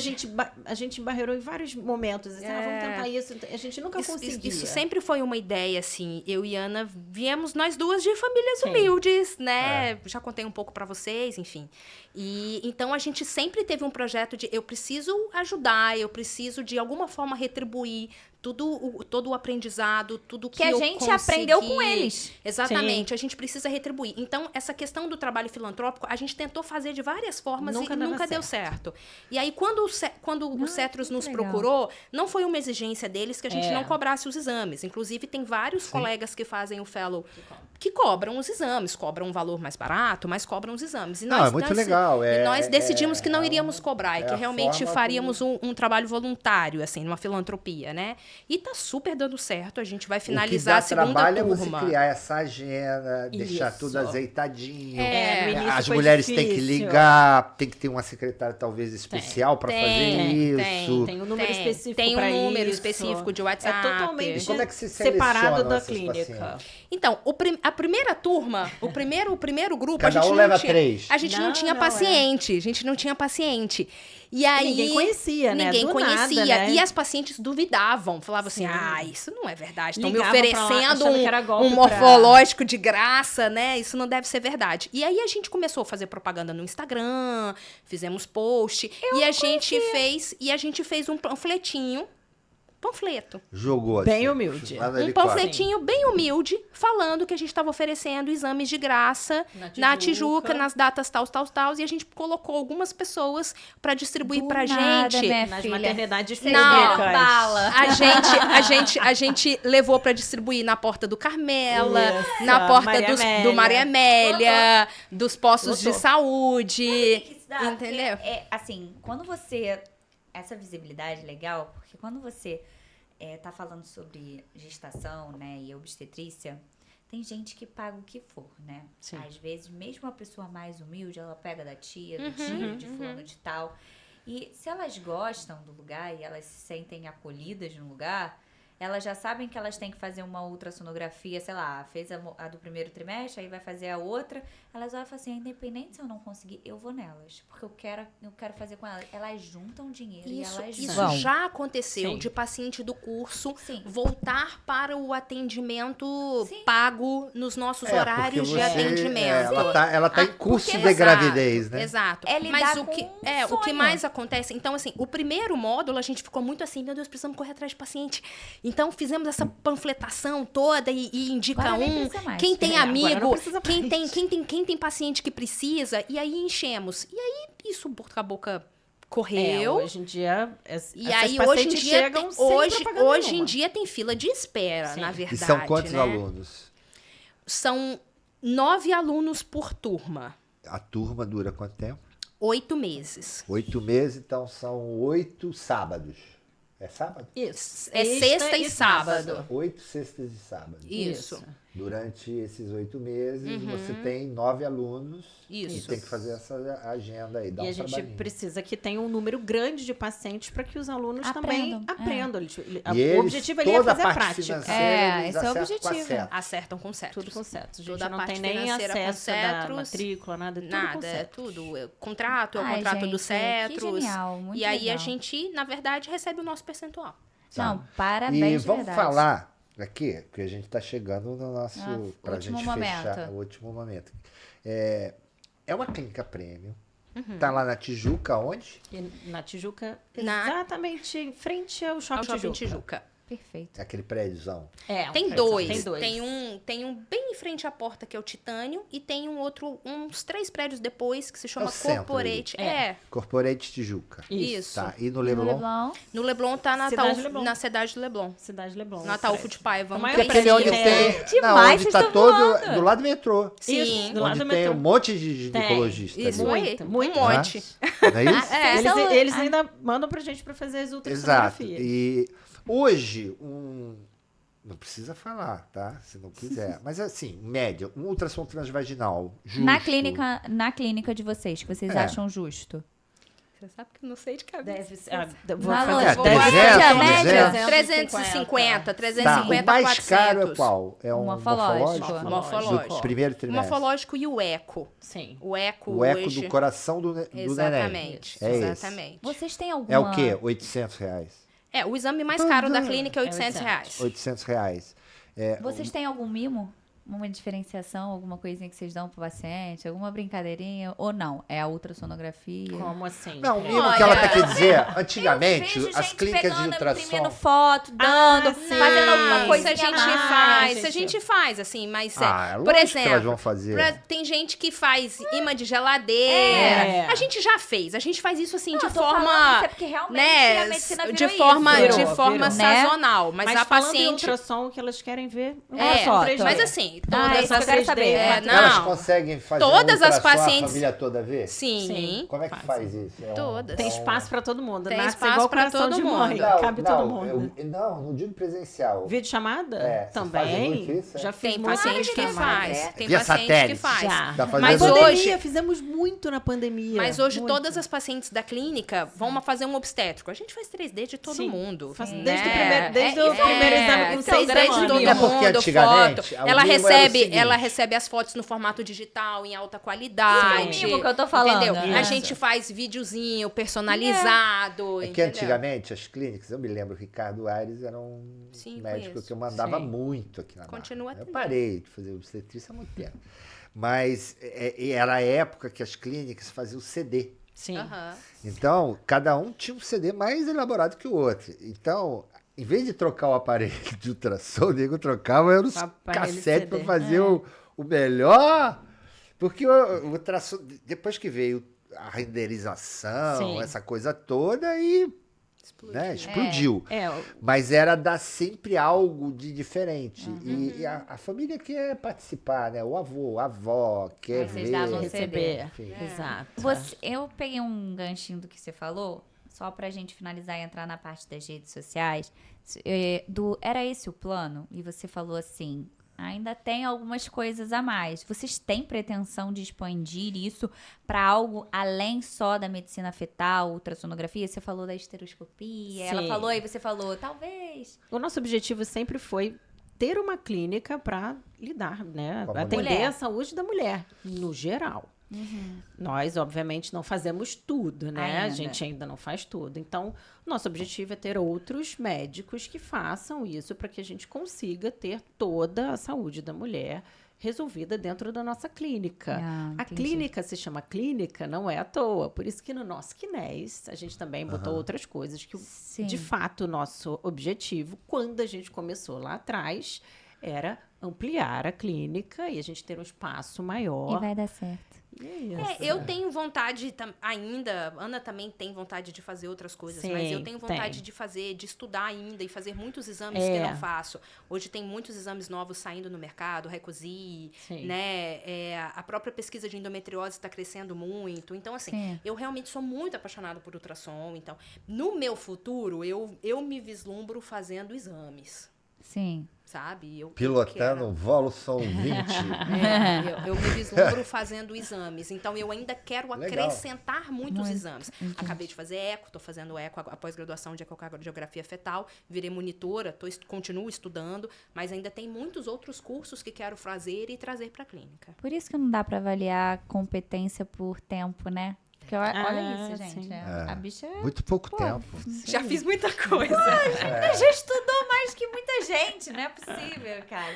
a gente embarreirou em vários momentos. Assim, vamos tentar isso. A gente nunca conseguia. Isso sempre foi uma ideia, assim. Eu e Ana viemos nós duas de famílias Sim. humildes, né? Já contei um pouco pra vocês, enfim. E então a gente sempre teve um projeto de eu preciso ajudar, eu preciso de alguma forma retribuir todo o aprendizado, tudo que Que a eu gente consegui. aprendeu com eles. Exatamente, a gente precisa retribuir. Então, essa questão do trabalho filantrópico, a gente tentou fazer de várias formas Nunca e dava nunca deu certo. E aí, quando o Cetros nos legal. procurou, não foi uma exigência deles que a gente É. não cobrasse os exames. Inclusive, tem vários colegas que fazem o fellow que cobram os exames, cobram um valor mais barato, mas cobram os exames. E Não, nós, é muito nós- legal. E nós decidimos que não iríamos cobrar, e é que a realmente forma faríamos um trabalho voluntário, assim, uma filantropia, né? E tá super dando certo. A gente vai finalizar a o que dá segunda trabalho turma. é você criar essa agenda, deixar Isso. tudo azeitadinho. No início As foi mulheres têm que difícil. ligar, tem que ter uma secretária talvez especial para fazer isso. Tem um número específico Tem pra um número isso. específico de WhatsApp. É totalmente E como é que se separado selecionam da essas clínica. pacientes? Então, a primeira turma, o primeiro grupo, Cada a gente um não leva tinha, 3. A gente não Não, tinha não, paciente. A gente não tinha paciente. E aí, Ninguém conhecia, né? Ninguém Do conhecia. nada, né? E as pacientes duvidavam. Falavam assim, Sim. isso não é verdade. Estão me Ligavam pra lá, oferecendo achando que era golpe um morfológico de graça, né? Isso não deve ser verdade. E aí a gente começou a fazer propaganda no Instagram, fizemos post. E a gente fez um panfleto. Jogou Bem assim, humilde. lá no Um helicóptero. panfletinho bem humilde, falando que a gente estava oferecendo exames de graça na Tijuca, nas datas tal, e a gente colocou algumas pessoas para distribuir Do pra nada, gente. né? Nas Filha. maternidades Não. públicas. Bala. A gente levou para distribuir na porta do Carmela, Isso, na porta Maria Amélia. do Maria Amélia, dos postos de Lotou. saúde. Que isso dá? Entendeu? Porque, assim, quando você... Essa visibilidade é legal, porque quando você tá falando sobre gestação, né, e obstetrícia, tem gente que paga o que for, né? Sim. Às vezes, mesmo a pessoa mais humilde, ela pega da tia, do tio, de fulano de tal. E se elas gostam do lugar e elas se sentem acolhidas no lugar, elas já sabem que elas têm que fazer uma ultrassonografia, sei lá, fez a do primeiro trimestre, aí vai fazer a outra. Elas olham e falam assim, independente se eu não conseguir, eu vou nelas. Porque eu quero fazer com elas. Elas juntam dinheiro e elas vão. Isso já aconteceu Sim. de paciente do curso Sim. voltar para o atendimento Sim. pago nos nossos porque horários de você- atendimento. ela tá em curso porque de gravidez, né? Exato. É lidar Mas com o que, um o que sonho. mais acontece... Então, assim, o primeiro módulo, a gente ficou muito assim, meu Deus, precisamos correr atrás de paciente. Então, fizemos essa panfletação toda e indica Agora nem precisa mais. quem tem Agora não amigo, precisa quem mais. tem paciente que precisa, e aí enchemos. E aí, isso, boca a boca, correu. Hoje em dia, E aí, hoje em dia, chegam sem propaganda hoje em nenhuma. dia tem fila de espera, Sim. na E verdade. são quantos né? alunos? São 9 alunos por turma. A turma dura quanto tempo? 8 meses. 8 meses, então são 8 sábados. É sábado? Isso. É sexta e sábado. 8 sextas e sábados. Isso. Durante esses 8 meses, você tem 9 alunos e Isso. tem que fazer essa agenda aí, dá E um a gente trabalhinho. precisa que tenha um número grande de pacientes para que os alunos também Aprendam, aprendam. E O eles, objetivo ali é toda a fazer a parte prática. financeira, eles esse é o acertam com objetivo. acerto. Acertam com cetros. Tudo com cetros. A gente Toda a não parte tem nem financeira com acesso da cetros, matrícula, nada. Tudo com Nada, é cetros. tudo. Contrato, é o Ai, contrato gente, dos cetros. que genial, muito e aí legal. a gente, na verdade, recebe o nosso percentual. Não, Tá. parabéns, E de vamos verdade. falar aqui, porque a gente está chegando no nosso. Para a último gente fechar momento. o último momento. É uma clínica premium. Tá lá na Tijuca, onde? E na Tijuca, Na- exatamente em frente ao Ao Shopping Shopping Tijuca. Tijuca. Perfeito. Aquele prédiozão. Tem dois. Tem dois. Tem um bem em frente à porta, que é o Titânio, e tem um outro, uns 3 prédios depois, que se chama É o centro Corporate. ali. É, Corporate Tijuca. isso. Tá. E no No Leblon? Leblon. No Leblon tá na Cidade Ataúfo, Leblon. na cidade do Leblon. Cidade Leblon. Na Ataúfo de Paiva. O Um maior Que é aquele prédio onde que tem. Demais, Não, onde vocês tá estão todo. voando. Do lado do metrô. Sim. do lado Onde do tem metrô. um monte de ginecologista. Isso ali. aí. Muito. Um monte. Não é isso? É. Eles ainda mandam pra gente pra fazer as Exato. ultrassonografias. E hoje, não precisa falar, tá? Se não quiser. Mas assim, média, um ultrassom transvaginal justo. Na clínica de vocês, que vocês É. acham justo? Você sabe que eu não sei de cabeça. Deve ser. Vou Valor. fazer É, Vou 300, a média. 350, Tá, 350, o mais 400. caro é qual? É um Morfológico. Morfológico. Do primeiro O trimestre. morfológico e o eco. Sim. O eco O eco hoje... do coração do neném. Exatamente. É esse. Exatamente. Vocês têm alguma... É o quê? R$800. O exame mais caro da clínica é 800 reais. R$800. Vocês têm algum mimo? Uma diferenciação, alguma coisinha que vocês dão pro paciente? Alguma brincadeirinha? Ou não? É a ultrassonografia? Como assim? Não, o mimo Olha, que ela tá quer dizer, Eu antigamente, vejo as gente clínicas de pegando, ultrassom. imprimindo foto, dando, sim. fazendo alguma coisa. Isso a gente mais, faz, gente. a gente faz, assim, mas Ah, é por lógico que exemplo, elas vão fazer. tem gente que faz imã de geladeira. É. A gente já fez, a gente faz isso assim Não, de eu tô falando forma, isso, é porque realmente né, a medicina virou de forma, isso. de Virou, forma virou. sazonal, mas a falando em paciente ultrassom, o que elas querem ver É, foto. 3D. mas assim, Ah, todas isso eu as quero saber. Elas não. conseguem fazer Todas um as ultrassom pacientes- a família toda vê? Sim. Como é que faz isso? Todas. Tem espaço pra todo mundo. Tem Nasce espaço igual pra coração todo de mundo. mãe. Cabe todo mundo. Não digo presencial. Vídeo chamada? É, vocês fazem Também. muito isso, é? Já fiz Tem muito paciente vídeo que chamada. faz. Tem Via paciente que satélite. faz. Já. Tá fazendo Mas Na hoje- pandemia, fizemos muito na pandemia. Mas hoje muito. todas as pacientes da clínica vão fazer um obstétrico. A gente faz 3D de todo Sim. mundo. Faz né? desde o primeiro exame com 3D 6 de todo É porque mundo, antigamente, foto. o Ela mimo era o seguinte. recebe as fotos no formato digital, em alta qualidade. Sim. O mimo que eu tô falando. Entendeu? A Isso. gente faz videozinho personalizado. É que entendeu? antigamente as clínicas, eu me lembro, o Ricardo Aires era um Sim, médico conheço. que eu mandava Sim. muito aqui na Continua Barra. Eu atendendo. parei de fazer obstetrícia há muito tempo. Mas era a época que as clínicas faziam CD. Sim. Aham. Então, cada um tinha um CD mais elaborado que o outro. Então, em vez de trocar o aparelho de ultrassom, o nego trocava era os O aparelho cassetes CD, para fazer o melhor. Porque o ultrassom, depois que veio a renderização, Sim. essa coisa toda, e explodiu. É, Mas era dar sempre algo de diferente. E a família quer participar, né? O avô, a avó, quer Aí vocês ver. davam receber. Enfim. Exato. Eu peguei um ganchinho do que você falou, só pra gente finalizar e entrar na parte das redes sociais. Era esse o plano? E você falou assim, ainda tem algumas coisas a mais. Vocês têm pretensão de expandir isso para algo além só da medicina fetal, ultrassonografia? Você falou da esteroscopia, ela Sim. falou e você falou, talvez. O nosso objetivo sempre foi ter uma clínica para lidar, né? Com a Atender mulher. a saúde da mulher, no geral. Nós, obviamente, não fazemos tudo, né? Ainda. A gente ainda não faz tudo. Então, nosso objetivo é ter outros médicos que façam isso para que a gente consiga ter toda a saúde da mulher resolvida dentro da nossa clínica. A Entendi. clínica se chama clínica, não é à toa. Por isso que no nosso Quinés, a gente também botou outras coisas que, Sim. de fato, o nosso objetivo, quando a gente começou lá atrás, era ampliar a clínica e a gente ter um espaço E maior. vai dar certo. E é isso. Eu tenho vontade ainda, Ana também tem vontade de fazer outras coisas, mas eu Sim, tenho vontade de estudar ainda e fazer muitos exames que eu não faço. Hoje tem muitos exames novos saindo no mercado, Recosi, Sim. né? A própria pesquisa de endometriose está crescendo muito. Então, assim, Sim. eu realmente sou muito apaixonada por ultrassom. Então, no meu futuro, eu me vislumbro fazendo exames, Sim. sabe? Pilotando um Voluson 20. Eu me vislumbro fazendo exames. Então, eu ainda quero Legal. acrescentar muitos Muito. exames. Acabei de fazer eco, estou fazendo eco, a pós-graduação de ecocardiografia fetal, virei monitora, continuo estudando, mas ainda tem muitos outros cursos que quero fazer e trazer para a clínica. Por isso que não dá pra avaliar competência por tempo, né? Porque olha isso, gente. sim. A bicha Muito pouco tempo. Já fiz muita coisa. já estudou mais que muita gente, não é possível, cara.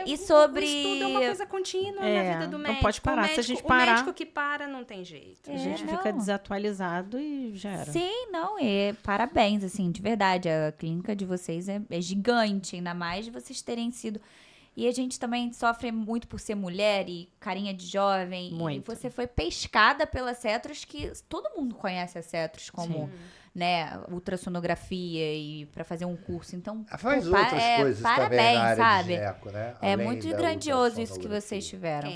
E sobre... O estudo é uma coisa contínua na vida do não médico. pode parar. O médico, Se a gente o parar- médico que para não tem jeito. A gente não. fica desatualizado e já era. Sim, não, parabéns, assim, de verdade, a clínica de vocês é gigante, ainda mais de vocês terem sido... E a gente também sofre muito por ser mulher e carinha de jovem. Muito. E você foi pescada pela Cetros, que todo mundo conhece a Cetros como, né, ultrassonografia e para fazer um curso. Então, Faz pô, outras coisas também parabéns, na área sabe? de gineco, né? É Além muito da grandioso isso que ultrassonografia. vocês tiveram.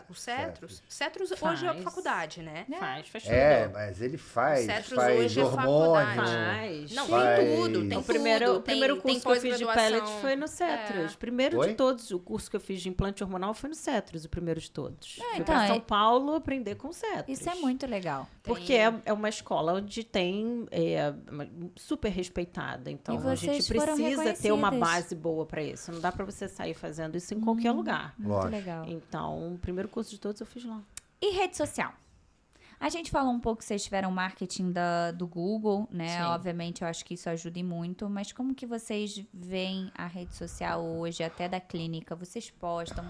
O Cetros? Cetros hoje é Faz. faculdade, né? Faz tudo. Mas ele faz Cetros faz hoje é hormônio. Faz. Não, Faz. tem tudo, tem O primeiro tudo. curso que eu fiz de pellet foi no Cetros. Primeiro Foi? de todos. O curso que eu fiz de implante hormonal foi no Cetros, o primeiro de todos. Fui então, pra São Paulo aprender com o Cetros. Isso é muito legal. Porque é uma escola onde tem super respeitada. Então, E a gente vocês foram precisa ter uma reconhecidas. base boa para isso. Não dá para você sair fazendo isso em qualquer lugar. Muito Lógico. legal. Então, o primeiro curso de todos eu fiz lá. E rede social? A gente falou um pouco que vocês tiveram marketing do Google, né? Sim. Obviamente, eu acho que isso ajuda e muito. Mas como que vocês veem a rede social hoje, até da clínica? Vocês postam,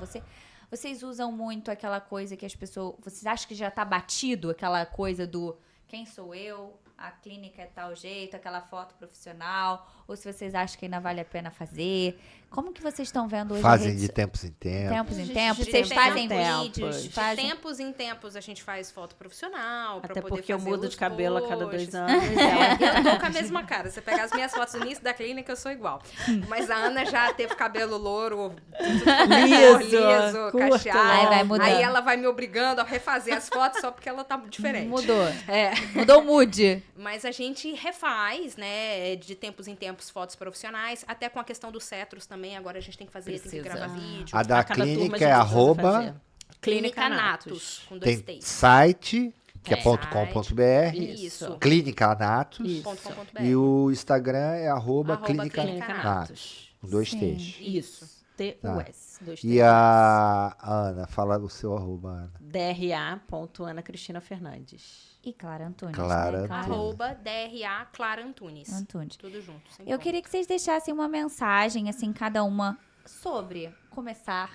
vocês usam muito aquela coisa que as pessoas... Vocês acham que já tá batido aquela coisa do quem sou eu, a clínica é tal jeito, aquela foto profissional? Ou se vocês acham que ainda vale a pena fazer? Como que vocês estão vendo hoje a Fazem rede de tempos em tempos. tempos em De tempos? tempos Vocês em fazem tempos. vídeos? De De Fazem... tempos em tempos a gente faz foto profissional. pra Até poder porque eu fazer mudo os de cabelo a cada 2 posts. anos. Eu tô com a mesma cara. Você pegar as minhas fotos no início da clínica, eu sou igual. Mas a Ana já teve cabelo louro, liso, curto. cacheado. Aí vai mudando. Aí ela vai me obrigando a refazer as fotos só porque ela tá diferente. Mudou. É. Mudou o mood. Mas a gente refaz, né, de tempos em tempos, fotos profissionais. Até com a questão dos cetros também. Agora a gente tem que fazer, tem que Precisa. gravar vídeo. A da A cada turma a clínica gente é precisa arroba, fazer. Clínica Natus, com 2 tem T's. site, que é É. .com.br, Isso. Clínica Natus, Isso. .com.br. e o Instagram é arroba Arroba Clínica Clínica Natus, com 2 Sim. T's. Isso. TUS. E a Ana, fala o seu arroba, Ana. DRA.AnaCristina.Fernandes. E Clara Antunes. Clara né? Antunes. Arroba DRA Clara Antunes. Antunes. Tudo junto. sem Eu ponto. queria que vocês deixassem uma mensagem, assim, cada uma, sobre começar,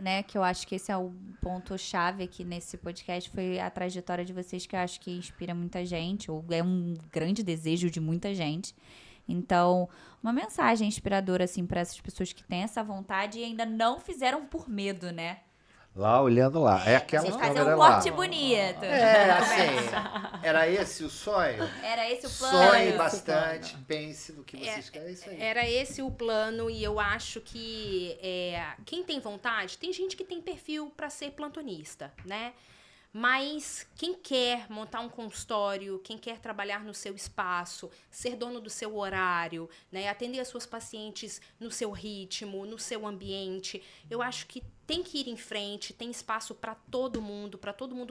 né? Que eu acho que esse é o ponto-chave aqui nesse podcast, foi a trajetória de vocês, que eu acho que inspira muita gente, ou é um grande desejo de muita gente. Então, uma mensagem inspiradora, assim, para essas pessoas que têm essa vontade e ainda não fizeram por medo, né? Lá, olhando lá. É aquela Vocês fazer câmera um lá. corte bonito. É, assim, era esse o sonho? Era esse o plano? Sonhe esse bastante, pense no que vocês querem, é isso aí. Era esse o plano e eu acho que quem tem vontade, tem gente que tem perfil para ser plantonista, né? Mas quem quer montar um consultório, quem quer trabalhar no seu espaço, ser dono do seu horário, né, atender as suas pacientes no seu ritmo, no seu ambiente, eu acho que tem que ir em frente, tem espaço para todo mundo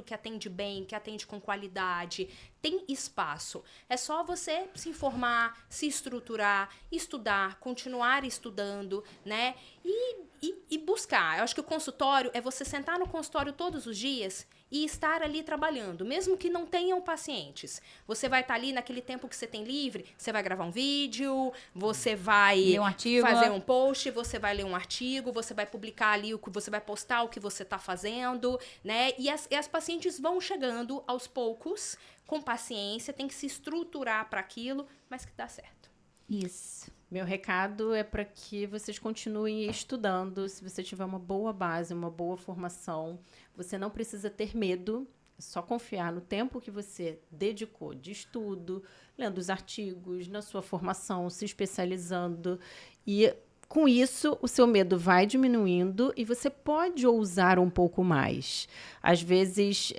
que atende bem, que atende com qualidade, tem espaço. É só você se informar, se estruturar, estudar, continuar estudando, né, e buscar. Eu acho que o consultório é você sentar no consultório todos os dias e estar ali trabalhando, mesmo que não tenham pacientes. Você vai estar ali naquele tempo que você tem livre, você vai gravar um vídeo, você vai ler um artigo, fazer um post, você vai ler um artigo, você vai publicar ali o que você vai postar, o que você está fazendo, né? E as pacientes vão chegando aos poucos, com paciência, tem que se estruturar para aquilo, mas que dá certo. Isso. Meu recado é para que vocês continuem estudando. Se você tiver uma boa base, uma boa formação, você não precisa ter medo, é só confiar no tempo que você dedicou de estudo, lendo os artigos, na sua formação, se especializando. E com isso, o seu medo vai diminuindo e você pode ousar um pouco mais. Às vezes,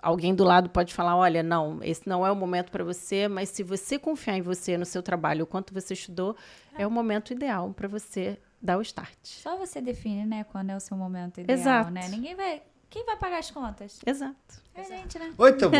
alguém do lado pode falar, olha, não, esse não é o momento para você, mas se você confiar em você, no seu trabalho, o quanto você estudou, é o momento ideal para você dar o start. Só você define, né, quando é o seu momento ideal, Exato. né? Quem vai pagar as contas? Exato. É a gente, né? Muito bom!